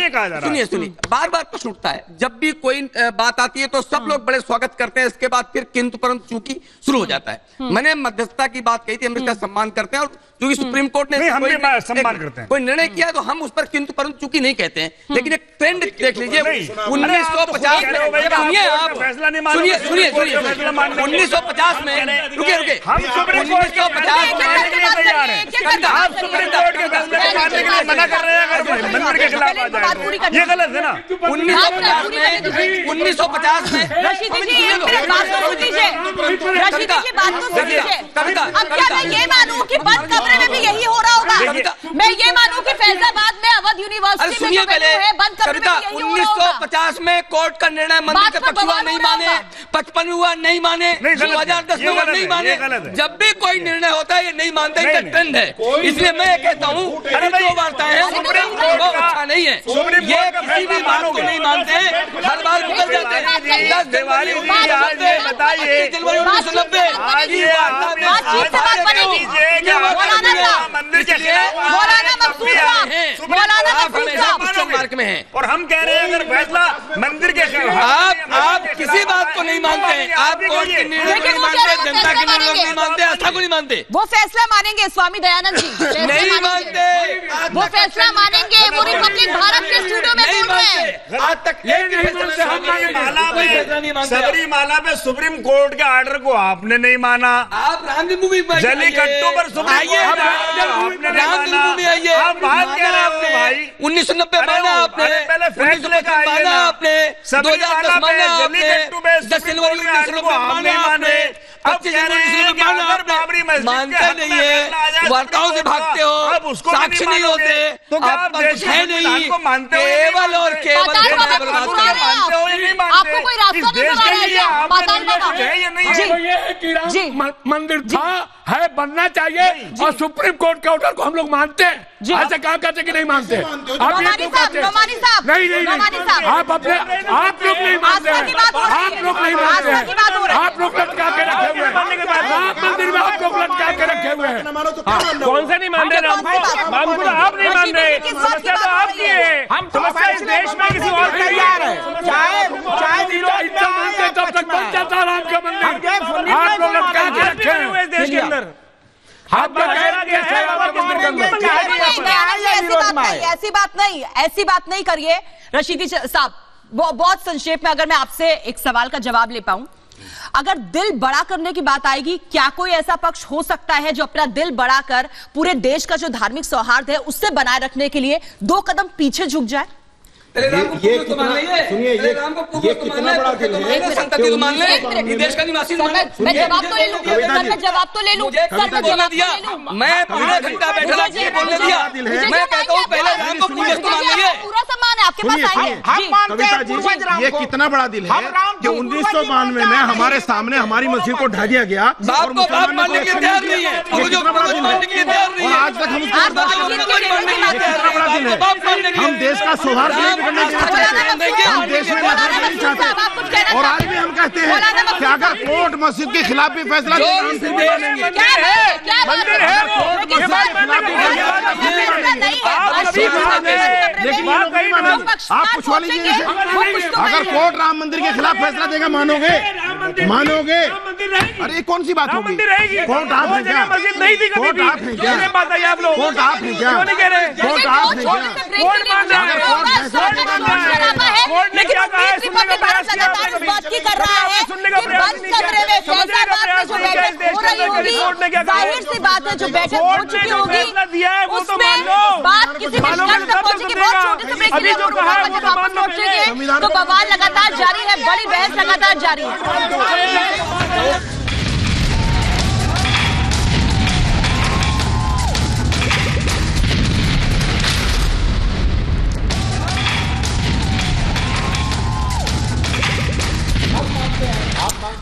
O: बार बार प्रश्न उठता है, जब भी कोई बात आती है तो सब लोग बड़े स्वागत करते हैं, इसके बाद फिर किंतु परंतु चूंकि शुरू हो जाता है। मैंने मध्यस्थता की बात कही थी, हम इसका सम्मान करते हैं, और क्योंकि सुप्रीम कोर्ट ने
N: सम्मान करते हैं,
O: कोई निर्णय किया तो हम उस पर किंतु परंतु चूंकि नहीं कहते हैं। लेकिन एक ट्रेंड देख लीजिए, 1950 में, 1950 में, रुके 1950
N: मना कर रहे हैं मंदिर के खिलाफ आ जाए, ये गलत है ना।
O: 1950 में
A: अब क्या मैं ये मानूं कि बंद कमरे में भी यही हो रहा होगा? मैं ये मानूं कि फैजाबाद में अवध यूनिवर्सिटी में बंद कमरे में यही हो रहा होगा?
O: 1950 में कोर्ट का निर्णय मंदिर के पक्ष हुआ नहीं माने, 55 हुआ नहीं माने, 2010 में हुआ नहीं माने। जब भी कोई निर्णय होता है ये नहीं मानते, इनका ट्रेंड है। इसलिए मैं कहता हूँ जो वार्ताएं हैं वो अच्छा नहीं है, ये किसी भी बात को नहीं मानते हैं, हर बार निकल जाते हैं। 10 जनवरी
N: बताइए,
O: मार्ग में है,
N: और हम कह रहे हैं अगर फैसला मंदिर के
O: आप किसी बात को नहीं मानते हैं, आप कोर्ट के निर्णय को नहीं मानते, जनता के निर्णय को नहीं मानते, आस्था को नहीं मानते।
A: वो फैसला मानेंगे स्वामी दयानंद जी,
O: नहीं मानते,
A: वो फैसला मानेंगे, वो रिपब्लिक भारत के स्टूडियो में बोल रहे हैं।
O: आज तक
N: सबरीमाला पे सुप्रीम कोर्ट के ऑर्डर को आपने नहीं माना,
O: आप राम जन्मभूमि
N: जलीकट्टू पर आप बात कह रहे हैं भाई।
O: 1990 माना आपने,
N: पहले फैसले का
O: माना आपने, 2010 माना आपने, 10 जनवरी 1990 माना आपने, 25 जनवरी माना आपने, मानते नहीं है, वार्ताओं से भागते हो, साक्षी नहीं होते, आप है नहीं, केवल और केवल
A: आपको कोई रास्ता
H: नहीं। मंदिर था, है, बनना चाहिए, और सुप्रीम कोर्ट के ऑर्डर को हम लोग मानते हैं। ऐसे कहा कहते कि नहीं मानते? आप ये क्यों कहते? नहीं, आप अपने आप लोग नहीं मानते, आप लोग नहीं मानते, आप लोग लटका के रखे हुए हैं, राम मंदिर में आप लोग लटका के रखे हुए हैं।
J: कौन से नहीं मान रहे? राम को आप नहीं मान रहे, समस्या तो आपकी है। हम समस्या इस देश में किसी और की
I: तैयार है। चाहे
H: तब तक बन जाता राम का मंदिर, आप लोग लटका के रखे हैं
J: इस देश के अंदर।
A: ऐसी बात नहीं करिए रशीदी साहब। बहुत संक्षेप में अगर मैं आपसे एक सवाल का जवाब ले पाऊं, अगर दिल बड़ा करने की बात आएगी, क्या कोई ऐसा पक्ष हो सकता है जो अपना दिल बड़ा कर पूरे देश का जो धार्मिक सौहार्द है उससे बनाए रखने के लिए 2 कदम पीछे झुक जाए?
O: ये कितना बड़ा दिल है, संतति को मान ले, देश का निवासी।
A: मैं जवाब तो ले लूं, मैं जवाब तो ले लूं।
O: बोलने दिया, मैं पूरा घंटा बैठा बोलने दिया। मैं कहता हूँ पहले राम को पूर्वज को मान लीजिए।
A: पूरा सम्मान है आपके पास, आएंगे।
C: हम मानते हैं पूर्वज राम को। ये कितना बड़ा दिल है कि 1992 में हमारे सामने हमारी मस्जिद को ढा दिया गया और मुसलमान
O: मानने के लिए तैयार नहीं है,
C: और आज तक हम हम देश का सौहार्द करने के लिए चाहते, हम देश में नहीं चाहते। और आज भी हम कहते हैं कि अगर कोर्ट मस्जिद के खिलाफ भी फैसला लेकिन आप पूछवा लीजिए, अगर कोर्ट राम मंदिर के खिलाफ फैसला देगा मानोगे? मानोगे? अरे कौन सी बात होगी? कोर्ट आप हैं क्या? कोर्ट आप हैं क्या? कोर्ट आप हैं क्या? कोर्ट आप हैं क्या?
A: लेकिन लगातार इस बात की कर रहा है कि बंद कमरे में फैसलाबाद में जो बैठक हो रही होगी, जाहिर सी बात है जो बैठक हो चुकी होगी उसमें बात किसी निष्कर्ष तक पहुंचेगी। बहुत छोटे से ब्रेक के लिए वापस पहुंचेंगे तो बवाल लगातार जारी है, बड़ी बहस लगातार जारी है।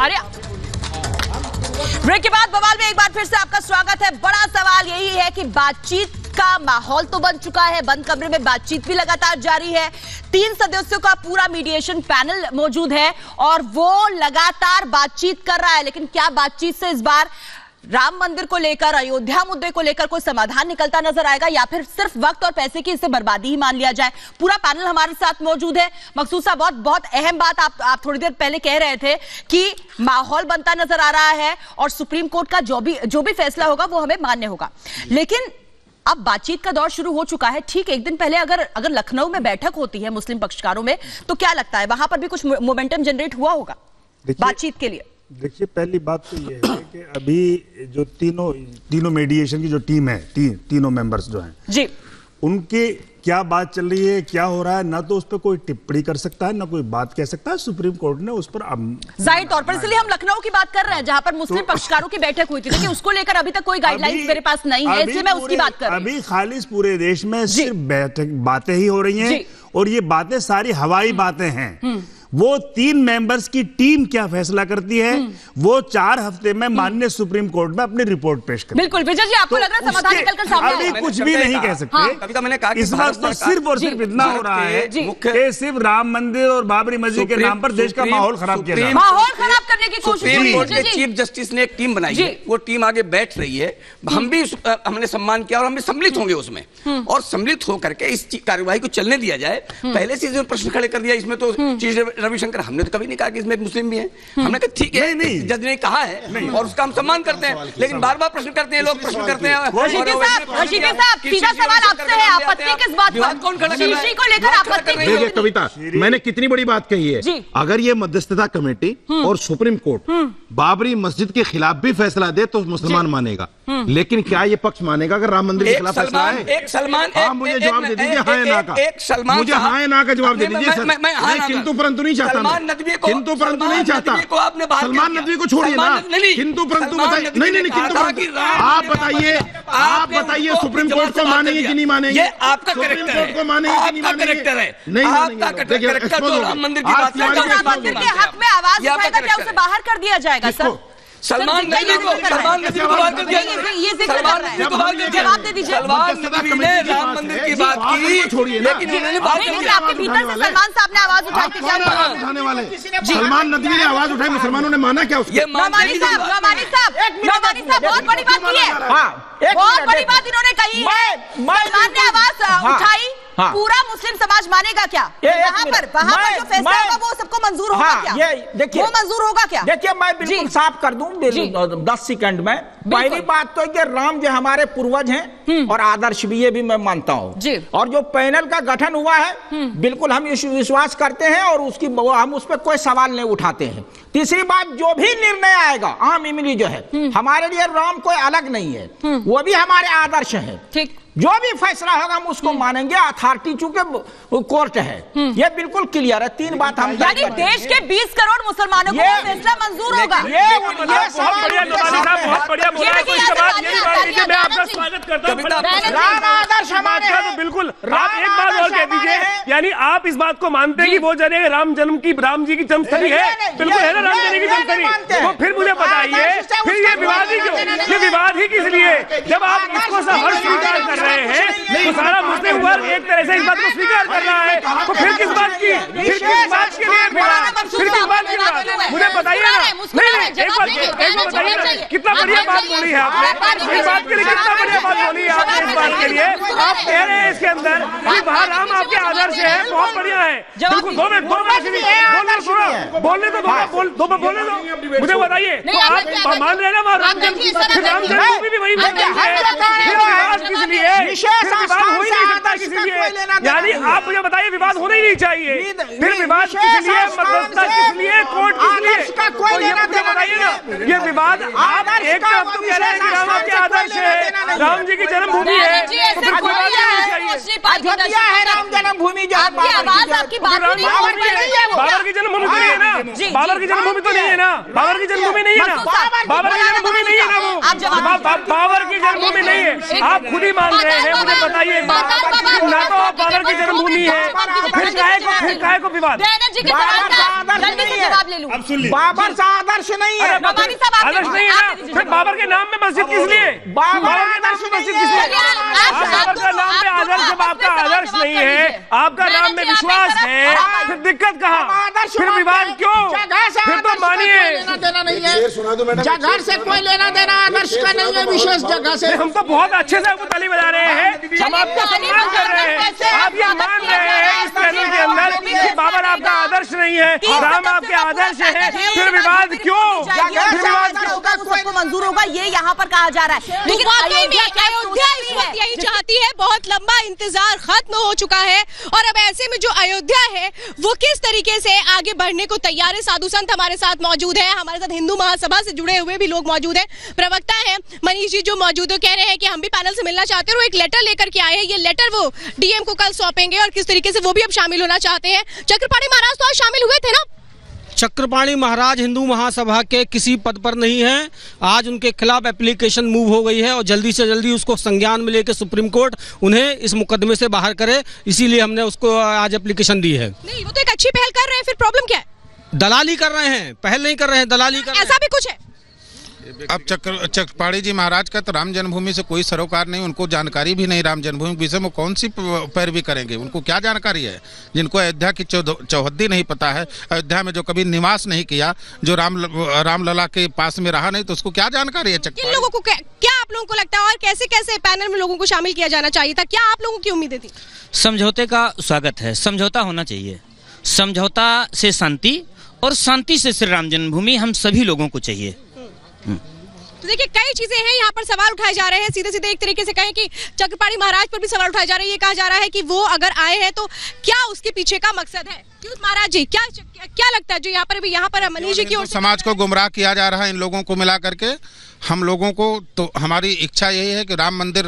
A: अरे ब्रेक के बाद बवाल में एक बार फिर से आपका स्वागत है। बड़ा सवाल यही है कि बातचीत का माहौल तो बन चुका है, बंद कमरे में बातचीत भी लगातार जारी है। 3 सदस्यों का पूरा मीडिएशन पैनल मौजूद है और वो लगातार बातचीत कर रहा है, लेकिन क्या बातचीत से इस बार राम मंदिर को लेकर, अयोध्या मुद्दे को लेकर कोई समाधान निकलता नजर आएगा या फिर सिर्फ वक्त और पैसे की इसे बर्बादी ही मान लिया जाए? पूरा पैनल हमारे साथ मौजूद है। मकसूद साहब, बहुत अहम बात आप थोड़ी देर पहले कह रहे थे कि माहौल बनता नजर आ रहा है और सुप्रीम कोर्ट का जो भी फैसला होगा वो हमें मान्य होगा, लेकिन अब बातचीत का दौर शुरू हो चुका है। ठीक एक दिन पहले अगर लखनऊ में बैठक होती है मुस्लिम पक्षकारों में, तो क्या लगता है वहां पर भी कुछ मोमेंटम जनरेट हुआ होगा बातचीत के लिए?
N: देखिए, पहली बात तो ये है कि अभी जो तीनों मीडिएशन की जो टीम है, तीनों मेंबर्स जो हैं
A: जी,
N: उनके क्या बात चल रही है, क्या हो रहा है, ना तो उस पर कोई टिप्पणी कर सकता है, ना कोई बात कह सकता है। सुप्रीम कोर्ट ने उस पर
A: जाहिर तौर पर, इसलिए हम लखनऊ की बात कर रहे हैं जहां पर मुस्लिम पक्षकारों की बैठक हुई थी, लेकिन उसको लेकर अभी तक कोई गाइडलाइंस मेरे पास नहीं है, इसलिए मैं उसकी बात कर रही हूं।
N: अभी खालिस पूरे देश में सिर्फ बातें ही हो रही हैं और ये बातें सारी हवाई बातें हैं। वो 3 मेंबर्स की टीम क्या फैसला करती है, वो 4 हफ्ते में माननीय सुप्रीम कोर्ट में अपनी रिपोर्ट पेश करें।
A: बिल्कुल विजय जी, आपको लग रहा है समाधान निकलकर सामने आएगा?
N: अभी कुछ भी नहीं कह सकते।
O: मैंने कहा
N: इस वक्त तो सिर्फ और सिर्फ इतना हो रहा है कि सिर्फ राम मंदिर और बाबरी मस्जिद के नाम पर देश का माहौल खराब किया,
A: माहौल खराब करने की कोशिश हो रही है।
O: चीफ जस्टिस ने एक टीम बनाई है, वो टीम आगे बैठ रही है। हम भी हमने सम्मान किया और हम भी सम्मिलित होंगे उसमें, और सम्मिलित होकर के इस कार्यवाही को चलने दिया जाए। पहले से जो प्रश्न खड़े कर दिया इसमें तो चीफ रविशंकर, हमने तो नहीं कहा कि इसमें एक मुस्लिम भी है। हमने कहा ठीक है, जज ने कहा है और उसका हम सम्मान करते हैं, लेकिन बार बार प्रश्न करते हैं लोग, प्रश्न करते हैं।
A: रशीदी साहब, सीधा सवाल आपसे है, आपत्ति किस बात पर?
O: कौन खड़ा कर रहा है?
A: को लेकर आपत्ति?
C: देखिए कविता, मैंने कितनी बड़ी बात कही है। अगर ये मध्यस्थता कमेटी और सुप्रीम कोर्ट बाबरी मस्जिद के खिलाफ भी फैसला दे तो मुसलमान मानेगा, लेकिन क्या ये पक्ष मानेगा अगर राम मंदिर के खिलाफ फैसला है?
O: एक सलमान,
C: मुझे जवाब दे दीजिए हाँ या ना का। मुझे हाँ या ना का जवाब दे दीजिए। मैं किंतु परंतु नहीं चाहता, किंतु परंतु नहीं चाहता। सलमान नदवी को छोड़िए ना, किंतु परंतु बताइए। नहीं, किंतु परंतु आप बताइए सुप्रीम कोर्ट को मानेंगे कि नहीं मानेंगे?
O: आपका
C: सुप्रीम कोर्ट को मानेंगे कि नहीं मानेंगे?
A: मंदिर के हक में आवाज उठाएगा, क्या उसे बाहर कर दिया जाएगा? सर,
O: सलमान नदवी को बाहर कर दिया। सलमान नदवी को बाहर कर दिया।
A: जवाब दे दीजिए।
O: सलमान नदवी ने राम मंदिर की बात की, लेकिन उन्होंने बात
A: नहीं, आपके भीतर से सलमान साहब ने आवाज उठाई थी क्या?
C: उठाने वाले सलमान नदवी ने आवाज उठाई, मुसलमानों ने माना क्या उसको?
A: नौमानी साहब बहुत बड़ी बात की है, बहुत बड़ी बात इन्होंने कही। सलमान ने आवाज उठाई, पूरा मुस्लिम समाज मानेगा क्या? वहाँ पर जो फैसला होगा वो सबको मंजूर होगा क्या?
I: ये देखिए,
A: वो मंजूर होगा क्या?
I: देखिए मैं बिल्कुल साफ कर दूं 10 सेकंड में। पहली बात तो ये राम जो हमारे पूर्वज हैं और आदर्श भी, ये भी मैं मानता हूं। और जो पैनल का गठन हुआ है बिल्कुल हम विश्वास करते हैं और उसकी हम उस पर कोई सवाल नहीं उठाते हैं। तीसरी बात, जो भी निर्णय आएगा आम इमली जो है, हमारे लिए राम कोई अलग नहीं है, वो भी हमारे आदर्श है। ठीक, जो भी फैसला होगा हम उसको मानेंगे। अथॉरिटी चूंकि कोर्ट है, ये बिल्कुल क्लियर है। 3 बात हम
A: यानी देश के 20 करोड़ मुसलमानों को फैसला मंजूर होगा।
J: बहुत बढ़िया बोला है। तो इसके बाद ये मैं आपका स्वागत करता हूँ। तो बिल्कुल आप एक बात और कह दीजिए, यानी आप इस बात को मानते हैं कि वो जगह राम जी की जन्मस्थली है? बिल्कुल है ना, राम जी की जन्मस्थली। तो फिर मुझे बताइए, फिर ये विवाद ही क्यों? ये विवाद ही किस लिए? जब आप इसको हर स्वीकार कर रहे हैं तो सारा मुस्लिम वर्ग एक तरह से इस बात को स्वीकार कर रहा है, तो फिर किस बात की, फिर किस बात के लिए फिर किस बात की बात? मुझे बताइए ना। नहीं, एक बात बताइए ना, कितना बढ़िया बात बोली है आपने इस बात के लिए, कितना बढ़िया बात बोली है आपने इस बात के लिए। आप कह रहे हैं इसके अंदर कि वहाँ राम आपके आदर्श है, बहुत बढ़िया है। बिल्कुल, बोलने तो बोलने दो, मुझे बताइए। तो आप मान रहे हैं ना वहाँ राम जन्मभूमि भी वही किस लिए? विवाद हो ही नहीं सकता किसी लिए। यानी आप मुझे बताइए, विवाद होना ही नहीं चाहिए, फिर विवाद किस लिए, मध्यस्थता किस लिए, कोर्ट किस लिए? मुझे बताइए ना, ये विवाद आप एक तरफ तो कह रहे हैं कि राम आपके आदर्श है, राम जी की जन्मभूमि है, तो फिर विवाद
I: अयोध्या है राम जन्मभूमि।
J: बाबर की जन्मभूमि तो नहीं है ना, बाबर की जन्मभूमि तो नहीं है ना, बाबर की जन्मभूमि नहीं है ना, बाबर की जन्मभूमि नहीं है ना, वो बाबर की जन्मभूमि नहीं है। आप खुद ही मान रहे हैं। मुझे बताइए एक बात, ना तो आप बाबर की जन्मभूमि है, तो फिर काहे को विवाद?
I: बाबर का आदर्श नहीं है,
J: आदर्श नहीं है ना, फिर बाबर के नाम में मस्जिद किस लिए? बाबर के नाम में मस्जिद किस लिए? बाबर का नाम में आदर्श, जब आपका आदर्श नहीं है, आपका नाम में विश्वास है, फिर दिक्कत कहाँ, फिर विवाद क्यों? फिर तो मानिए,
I: जगह से कोई लेना देना आदर्श का नहीं है, विशेष जगह से।
J: हम तो बहुत अच्छे से आपको ताली बजा रहे हैं, हम आपका सम्मान कर रहे हैं। आप ये मान रहे हैं इस पैनल के अंदर कि बाबर आपका आदर्श नहीं है, राम आपके आदर्श है, फिर विवाद क्यों?
A: सबको मंजूर होगा, ये यहाँ पर कहा जा रहा है।
G: लेकिन अयोध्या इस वक्त यही चाहती है। बहुत लंबा इंतजार खत्म हो चुका है और अब ऐसे में जो अयोध्या है वो किस तरीके से आगे बढ़ने को तैयार है। साधु संत हमारे साथ मौजूद है, हमारे साथ हिंदू महासभा से जुड़े हुए भी लोग मौजूद हैं, प्रवक्ता हैं मनीष जी जो मौजूद है, कह रहे हैं कि हम भी पैनल से मिलना चाहते हैं और एक लेटर लेकर के आए हैं। ये लेटर वो डीएम को कल सौंपेंगे और किस तरीके से वो भी अब शामिल होना चाहते हैं। चक्रपाणी महाराज तो आज शामिल हुए थे ना?
P: चक्रपाणी महाराज हिंदू महासभा के किसी पद पर नहीं हैं। आज उनके खिलाफ एप्लीकेशन मूव हो गई है और जल्दी से जल्दी उसको संज्ञान में लेकर सुप्रीम कोर्ट उन्हें इस मुकदमे से बाहर करे, इसीलिए हमने उसको आज एप्लीकेशन दी है।
G: नहीं, वो तो एक अच्छी पहल कर रहे हैं, फिर प्रॉब्लम क्या है?
P: दलाली कर रहे हैं, पहल नहीं कर रहे हैं, दलाली कर रहे हैं।
G: ऐसा भी कुछ है?
F: अब चक्रपाणी जी महाराज का तो राम जन्मभूमि से कोई सरोकार नहीं, उनको जानकारी भी नहीं राम जन्मभूमि के विषय में, कौन सी पैरवी करेंगे? उनको क्या जानकारी है? जिनको अयोध्या की चौहद्दी नहीं पता है, अयोध्या में जो कभी निवास नहीं किया, जो रामलला के पास में रहा नहीं, तो उसको क्या जानकारी है?
G: किन लोगों को क्या आप लोगों को लगता है और कैसे कैसे पैनल में लोगों को शामिल किया जाना चाहिए था? क्या आप लोगों की उम्मीदें थी?
Q: समझौते का स्वागत है, समझौता होना चाहिए, समझौता से शांति और शांति से श्री राम जन्मभूमि हम सभी लोगों को चाहिए।
G: तो देखिए कई चीजें हैं यहाँ पर, सवाल उठाए जा रहे हैं। सीधे सीधे एक तरीके से कहें कि चक्रपाणी महाराज पर भी सवाल उठाए जा रहे हैं। ये कहा जा रहा है कि वो अगर आए हैं तो क्या उसके पीछे का मकसद है? क्यों महाराज जी, क्या लगता है जो यहाँ पर मनीष जी की ओर
F: समाज को गुमराह किया जा रहा है इन लोगों को मिला करके? हम लोगों को तो हमारी इच्छा यही है कि राम मंदिर,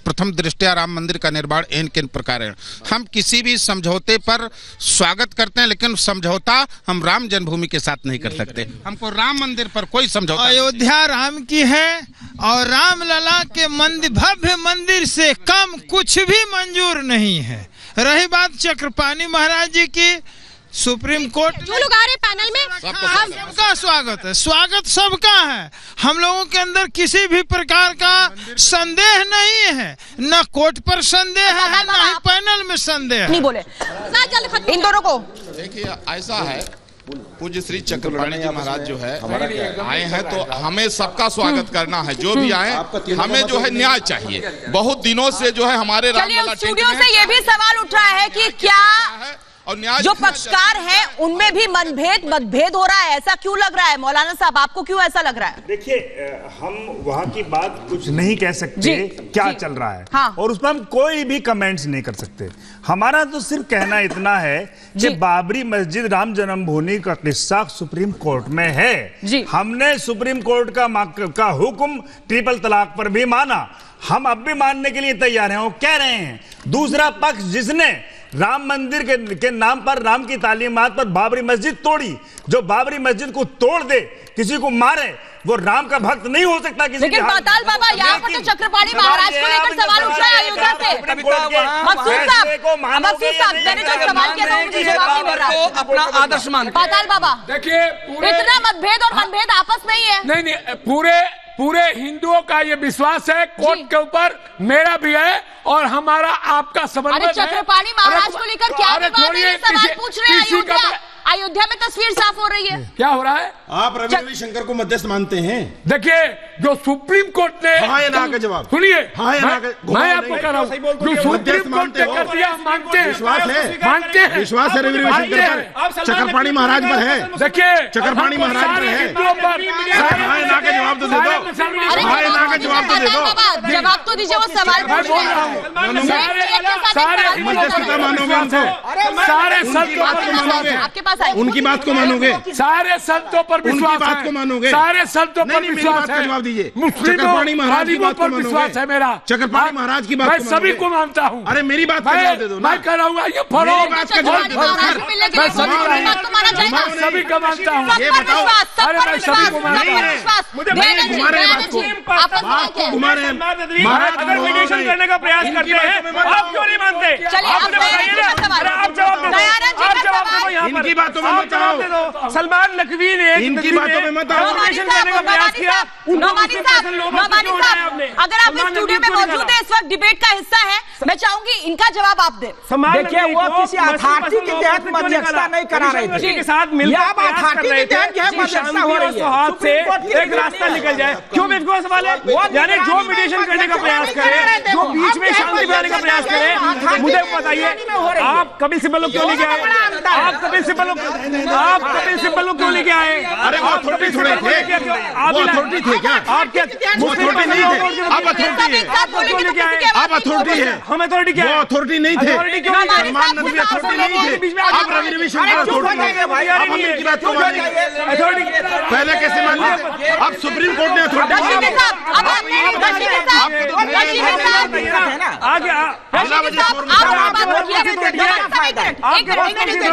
F: प्रथम दृष्टया राम मंदिर का निर्माण किन प्रकार है। हम किसी भी समझौते पर स्वागत करते हैं, लेकिन समझौता हम राम जन्मभूमि के साथ नहीं कर सकते। हमको राम मंदिर पर कोई समझौता,
M: अयोध्या राम की है और रामलला के भव्य मंदिर से कम कुछ भी मंजूर नहीं है। रही बात चक्रपाणी महाराज जी की, सुप्रीम कोर्ट
G: जो लोग आ रहे पैनल में
M: सबका स्वागत है, स्वागत सबका है। हम लोगों के अंदर किसी भी प्रकार का संदेह नहीं है, न कोर्ट पर संदेह है, न ही पैनल में संदेह है।
A: नहीं बोले इन दोनों को।
R: देखिए ऐसा है, पूज्य श्री चक्रपाणी जी महाराज जो है आए हैं तो हमें सबका स्वागत करना है। जो भी आए हमें जो है न्याय चाहिए। बहुत दिनों से जो है हमारे
A: स्टूडियो से ये भी सवाल उठ रहा है कि क्या जो पक्षकार हैं उनमें भी मतभेद हो रहा है, ऐसा क्यों लग रहा है? मौलाना साहब आपको क्यों ऐसा लग रहा है?
N: देखिए हम वहां की बात कुछ नहीं कह सकते क्या चल रहा है। हाँ। और उस पर हम कोई भी कमेंट्स नहीं कर सकते। हमारा तो सिर्फ कहना इतना है कि बाबरी मस्जिद राम जन्मभूमि का किस्सा सुप्रीम कोर्ट में है। हमने सुप्रीम कोर्ट का हुक्म ट्रिपल तलाक पर भी माना, हम अब भी मानने के लिए तैयार हैं। वो कह रहे हैं दूसरा पक्ष जिसने राम मंदिर के नाम पर, राम की तालीमात पर बाबरी मस्जिद तोड़ी, जो बाबरी मस्जिद को तोड़ दे, किसी को मारे, वो राम का भक्त नहीं हो सकता। किसी
A: लेकिन पाताल बाबा यहाँ पर तो चक्रपाणी महाराज को लेकर सवाल उठ रहा है अयोध्या से। मकसूद साहब मैंने जो सवाल किया था मुझे जवाब नहीं मिल रहा।
O: अपना आदर्श मान
A: पाताल बाबा
H: देखिए
A: इतना मतभेद और मनभेद आपस में ही है।
H: नहीं पूरे हिंदुओं का ये विश्वास है कोर्ट के ऊपर, मेरा भी है और हमारा आपका समन्वय है।
A: चक्रपाणी महाराज को लेकर क्या विवाद है? सवाल पूछ रहे हैं। अयोध्या में तस्वीर साफ हो रही है।
H: क्या हो रहा है?
C: आप रविशंकर को मध्यस्थ मानते हैं?
H: देखिए जो सुप्रीम कोर्ट ने
C: हाँ या ना का जवाब
H: सुनिए,
C: मैं
H: आपको कह रहा हूँ जो सुप्रीम कोर्ट ने कर दिया मानते हैं, मानते हैं,
C: विश्वास है रविशंकर पर, चक्रपाणी महाराज पर है।
H: देखिए
C: चक्रपाणी महाराज पर है। हाँ या ना का जवाब तो दे दो, हाँ या ना का जवाब तो दे दो।
A: जवाब तो दीजिए, वो सवाल
H: बोल रहा हूँ। सारे
C: मध्यस्थता मानोगे उनको,
H: सारे संतों
A: आपके पास
C: उनकी बात को मानोगे,
H: सारे संतों पर विश्वास,
C: उनकी बात को मानोगे,
H: सारे संतों पर विश्वास है।
C: जवाब दीजिए।
H: चक्रपाणी महाराज की बात पर विश्वास है मेरा।
C: चक्रपाणी महाराज की बात
H: मैं सभी को मानता हूँ।
C: अरे मेरी बात का जवाब दे दो।
H: मैं कह रहा हूँ ये फरो बात का जवाब दे दो। मैं सभी को मानता हूँ।
C: ये बताओ,
H: अरे मैं सभी को मानता हूँ।
C: मुझे घुमारे बात को घुमारे
J: महाराज अगर मीडिएशन करने का प्रयास करते हैं आप क्यों नहीं मानते? आप जवाब दो यहाँ पर।
C: बातों में मत आओ।
J: सलमान नकवी ने
C: इनकी बातों में मत आओ।
J: करने का प्रयास किया।
A: अगर आप इस स्टूडियो में मौजूद है, इस वक्त डिबेट का हिस्सा है, मैं चाहूंगी इनका जवाब आप दें।
I: देखिए वो किसी अथॉरिटी के तहत मध्यस्थता नहीं करा रहे थे,
J: के साथ मिलकर
I: अथॉरिटी के तहत जो है मध्यस्थता हो रही है।
J: हाथ से एक रास्ता निकल जाए, क्यों बेवकूफ सवाल है? यानी जो मीडिएशन करने का प्रयास करे, जो बीच में शांति बनाने का प्रयास करे, मुझे बताइए आप कपिल सिब्बल क्यों लेके आए? आप कपिल सिब्बल क्यों लेके आए?
C: अरे वो अथॉरिटी थोड़े थे, वो अथॉरिटी थे क्या?
J: आप क्या
C: वो अथॉरिटी नहीं थे, अब अथॉरिटी है।
J: आप क्यों लेके आए?
C: अब अथॉरिटी है,
J: हम अथॉरिटी क्या?
C: वो अथॉरिटी नहीं थे। सलमान नकवी अथॉरिटी नहीं थे, अब रविशंकर अथॉरिटी है। अब हम इनकी बात को मानेंगे। पहले कैसे मान लिया? अब सुप्रीम कोर्ट ने अथॉरिटी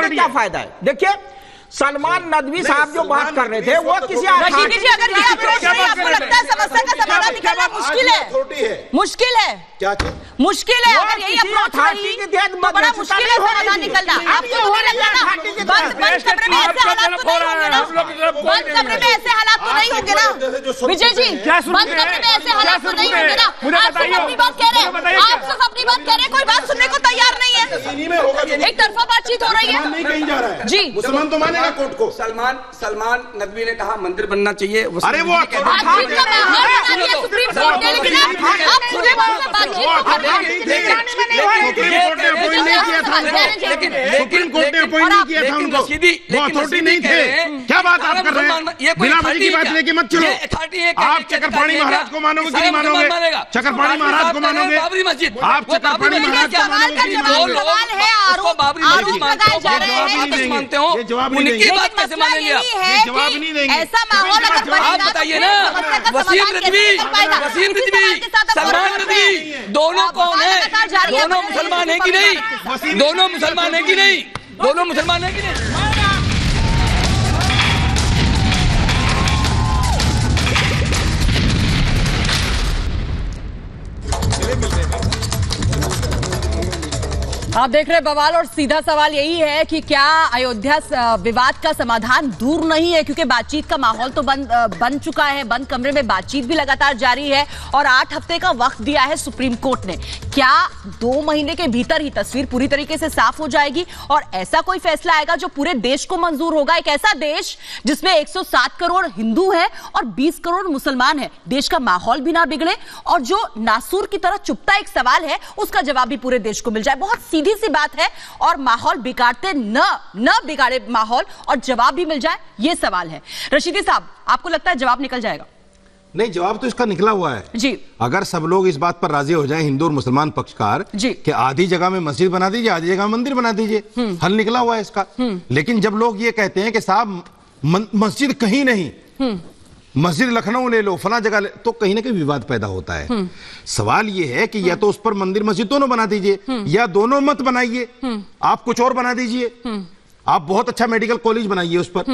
I: क्या फायदा है? देखिए सलमान नदवी साहब जो बात कर रहे थे वो किसी
A: रशीदी जी अगर ये अप्रोच नहीं आपको लगता है समस्या का समाधान निकालना मुश्किल है? मुश्किल है
C: क्या
A: मुश्किल है? अगर यही अप्रोच रही तो बड़ा मुश्किल है समाधान निकलना। आपको हो लगता है ना बंद कमरे में ऐसे हालात तो नहीं होंगे ना? बंद कमरे में ऐसे हालात तो नहीं होंगे ना विजय जी? बंद कमरे में ऐसे हालात तो नहीं होंगे ना? आप सिर्फ अपनी बात कह रहे हैं, आप सिर्फ अपनी बात कह रहे हैं, कोई बात सुनने को तैयार नहीं है। एक तरफा बातचीत हो रही है जी।
C: मुसलमान तो मानेगा कोर्ट को।
O: सलमान नकवी ने कहा मंदिर बनना चाहिए।
C: अरे वो
A: सुप्रीम कोर्ट ने, लेकिन आप पूरे
C: सुप्रीम कोर्ट ने अपॉइंट नहीं किया था उनको, वो अथॉरिटी नहीं थे। क्या बात आप कर रहे हैं? बिना वजह की बात लेके मत चलो। आप चक्रपाणी महाराज को मानोगे कि नहीं मानोगे? चक्रपाणी महाराज को मानोगे? आप चक्रपाणी महाराज को मानोगे कि नहीं मानोगे?
O: ये जवाब नहीं देंगे। बात कैसे मानेंगे आप?
C: ये जवाब नहीं देंगे।
A: ऐसा माहौल अगर
O: आप बताइए ना, वसीम रिजवी, सलमान नकवी दोनों कौन है? दोनों मुसलमान है कि नहीं? दोनों मुसलमान है कि नहीं? दोनों मुसलमान है कि नहीं?
A: आप देख रहे हैं बवाल, और सीधा सवाल यही है कि क्या अयोध्या विवाद का समाधान दूर नहीं है, क्योंकि बातचीत का माहौल तो बन चुका है, बंद कमरे में बातचीत भी लगातार जारी है और 8 हफ्ते का वक्त दिया है सुप्रीम कोर्ट ने। क्या 2 महीने के भीतर ही तस्वीर पूरी तरीके से साफ हो जाएगी और ऐसा कोई फैसला आएगा जो पूरे देश को मंजूर होगा? एक ऐसा देश जिसमें 107 करोड़ हिंदू है और 20 करोड़ मुसलमान है, देश का माहौल भी ना बिगड़े और जो नासूर की तरह चुपता एक सवाल है उसका जवाब भी पूरे देश को मिल जाए। बहुत सीधी सी बात है, और माहौल बिगाड़ते न बिगाड़े माहौल और जवाब भी मिल जाए, ये सवाल है। रशीदी साहब, आपको लगता है जवाब निकल जाएगा?
C: नहीं, जवाब तो इसका निकला हुआ है
A: जी।
C: अगर सब लोग इस बात पर राजी हो जाएं, हिंदू और मुसलमान पक्षकार, कि आधी जगह में मस्जिद बना दीजिए, आधी जगह मंदिर बना दीजिए, हल निकला हुआ है इसका। लेकिन जब लोग ये कहते हैं कि साहब मस्जिद कहीं नहीं, मस्जिद लखनऊ ले लो, फला जगह ले, तो कहीं ना कहीं विवाद पैदा होता है। सवाल ये है कि या तो उस पर मंदिर मस्जिद दोनों बना दीजिए या दोनों मत बनाइए, आप कुछ और बना दीजिए। आप बहुत अच्छा मेडिकल कॉलेज बनाइए उस पर,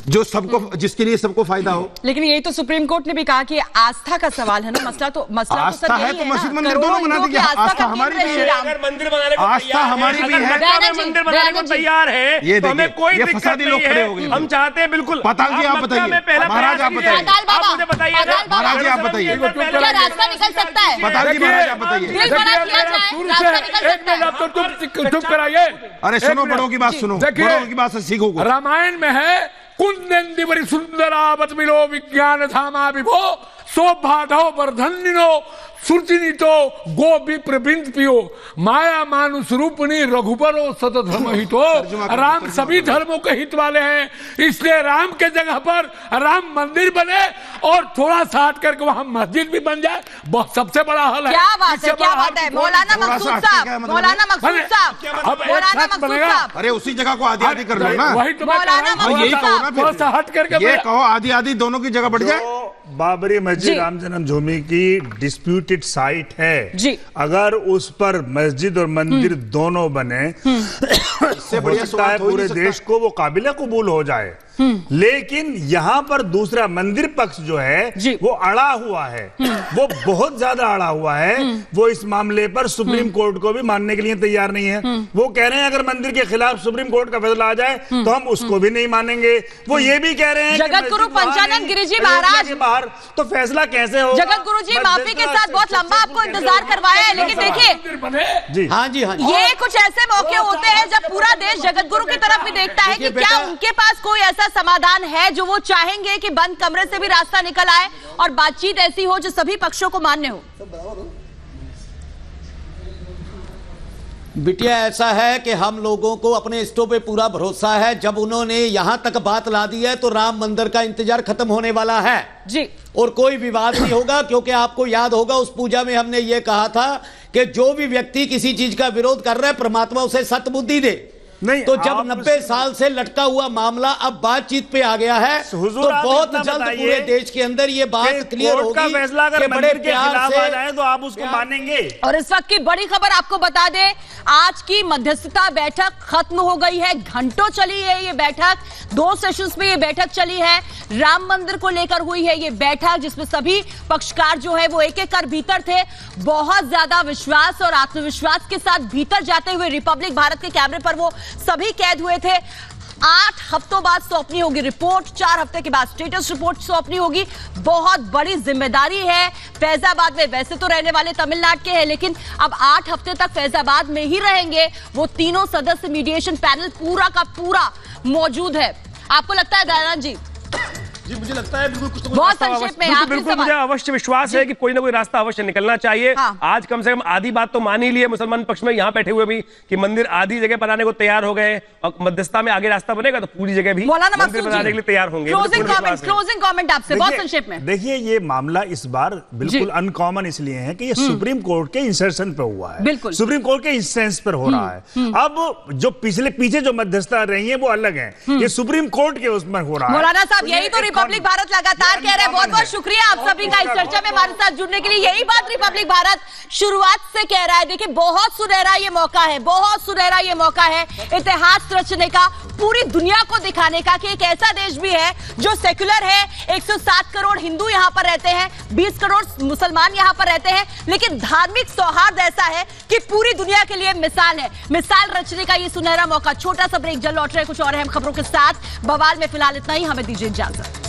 C: जो सबको, जिसके लिए सबको फायदा हो।
A: लेकिन यही तो सुप्रीम कोर्ट ने भी कहा कि आस्था का सवाल है ना, मसला तो
C: आस्था है तो मस्जिद मंदिर दोनों बना दीजिए। आस्था हमारी भी है,
J: अगर मंदिर बनाने को
C: आस्था हमारी भी है,
J: मंदिर बनाने को तैयार है,
C: ये
J: तो हमें कोई दिक्कत
C: फसादी लोग खड़े हो गए।
J: हम चाहते हैं बिल्कुल।
C: पताल जी आप बताइए, महाराज आप बताइए,
J: आप मुझे बताइए,
C: महाराज जी आप बताइए,
A: क्या रास्ता निकल सकता है?
C: पताल जी महाराज आप बताइए।
H: चुप कराइए,
C: अरे सुनो, बड़ों की बात सुनो, बड़ों की बात से सीखो।
H: रामायण में है कुंदेंदिवरी सुंदरावत मिलो विज्ञान धामा विभो सौभाधव वर्धन्निनो सुरचिनितो गो विप्र बिंद पियो माया मानुष रूपनी रघुबरो सतधर्म हितो। राम सभी धर्मों के हित वाले हैं, इसलिए राम के जगह पर राम मंदिर बने और थोड़ा सा हट करके वहां मस्जिद भी बन जाए, बहुत सबसे बड़ा हल है।
A: क्या बात है, क्या बात है मौलाना मकसूद साहब, मौलाना मकसूद साहब, मौलाना मकसूद साहब,
C: अरे उसी जगह को आधी आधी कर लो ना,
H: वही तो यही कहो ना, थोड़ा सा हट करके
C: ये कहो आधी आधी दोनों की जगह बढ़ जाए।
N: बाबरी मस्जिद राम जन्मभूमि की डिस्प्यूटेड साइट है जी। अगर उस पर मस्जिद और मंदिर दोनों बने, इससे हो सकता है पूरे देश को वो काबिल कबूल हो जाए। लेकिन यहाँ पर दूसरा मंदिर पक्ष जो है वो अड़ा हुआ है, वो बहुत ज्यादा अड़ा हुआ है। वो इस मामले पर सुप्रीम कोर्ट को भी मानने के लिए तैयार नहीं है। वो कह रहे हैं अगर मंदिर के खिलाफ सुप्रीम कोर्ट का फैसला आ जाए तो हम उसको भी नहीं मानेंगे। वो ये भी कह रहे हैं
A: जगत गुरु पंचानंद गिरि जी महाराज
N: के बाहर तो फैसला कैसे हो?
A: जगत गुरु जी माफी के साथ बहुत लंबा आपको इंतजार करवाया है, लेकिन देखिए
K: हाँ जी,
A: ये कुछ ऐसे मौके होते हैं जब पूरा देश जगत गुरु की तरफ भी देखता है कि क्या उनके पास कोई ऐसा समाधान है जो वो चाहेंगे कि बंद कमरे से भी रास्ता निकल आए और बातचीत ऐसी हो जो सभी पक्षों को मान्य हो।
K: बिटिया ऐसा है कि हम लोगों को अपने इष्टों पे पूरा भरोसा है। जब उन्होंने यहां तक बात ला दी है तो राम मंदिर का इंतजार खत्म होने वाला है
A: जी, और
K: कोई विवाद नहीं होगा। क्योंकि आपको याद होगा उस पूजा में हमने ये कहा था कि जो भी व्यक्ति किसी चीज का विरोध कर रहा है परमात्मा उसे सत्बुद्धि दे। नहीं, तो जब 90 साल से लटका हुआ मामला अब बातचीत पे आ गया है तो बहुत जल्द पूरे देश के अंदर ये बात क्लियर होगी
N: का फैसला अगर
K: बड़े
N: प्यार से आ जाए तो आप उसको मानेंगे।
A: और इस वक्त की बड़ी खबर आपको बता दें, आज की मध्यस्थता बैठक खत्म हो गई है। घंटों चली है ये बैठक, 2 सेशंस में ये बैठक चली है। राम मंदिर को लेकर हुई है ये बैठक, जिसमें सभी पक्षकार जो है वो एक एक कर भीतर थे। बहुत ज्यादा विश्वास और आत्मविश्वास के साथ भीतर जाते हुए रिपब्लिक भारत के कैमरे पर वो सभी कैद हुए थे। 8 हफ्तों बाद सौंपनी होगी रिपोर्ट, 4 हफ्ते के बाद स्टेटस रिपोर्ट सौंपनी होगी। बहुत बड़ी जिम्मेदारी है। फैजाबाद में वैसे तो रहने वाले तमिलनाडु के हैं, लेकिन अब 8 हफ्ते तक फैजाबाद में ही रहेंगे। वो तीनों सदस्य मीडिएशन पैनल पूरा का पूरा मौजूद है। आपको लगता है दयानंद जी?
J: जी मुझे लगता है बिल्कुल कुछ तो
A: बहुत संक्षेप में
J: बिल्कुल मुझे अवश्य विश्वास है कि कोई ना कोई रास्ता अवश्य निकलना चाहिए। हाँ। आज कम से कम आधी बात तो मान ही ली है मुसलमान पक्ष में, यहाँ बैठे हुए भी कि मंदिर आधी जगह बनाने को तैयार हो गए और मध्यस्थता में आगे रास्ता बनेगा तो पूरी जगह भी मंदिर बनाने के लिए तैयार होंगे।
A: क्लोजिंग कमेंट आपसे बहुत संक्षेप में।
N: देखिए ये मामला इस बार बिल्कुल अनकॉमन इसलिए है कि ये सुप्रीम कोर्ट के इंस्ट्रक्शन पे हुआ है, बिल्कुल सुप्रीम कोर्ट के इंस्टेंस पर हो रहा है। अब जो पीछे जो मध्यस्थता रही है वो अलग है, ये सुप्रीम कोर्ट के उसमें हो रहा है।
A: मौलाना साहब यही तो रिपब्लिक भारत लगातार कह रहे हैं। बहुत बहुत शुक्रिया आप सभी का इस चर्चा में हमारे साथ जुड़ने के लिए। यही बात रिपब्लिक भारत शुरुआत से कह रहा है। देखिए बहुत सुनहरा ये मौका है, बहुत सुनहरा ये मौका है इतिहास रचने का, पूरी दुनिया को दिखाने का कि एक ऐसा देश भी है जो सेक्युलर है। 107 करोड़ हिंदू यहाँ पर रहते हैं, 20 करोड़ मुसलमान यहाँ पर रहते हैं, लेकिन धार्मिक सौहार्द ऐसा है कि पूरी दुनिया के लिए मिसाल है। मिसाल रचने का ये सुनहरा मौका। छोटा सा ब्रेक, जल्द लौट रहे कुछ और अहम खबरों के साथ। बवाल में फिलहाल इतना ही, हमें दीजिए इजाजत।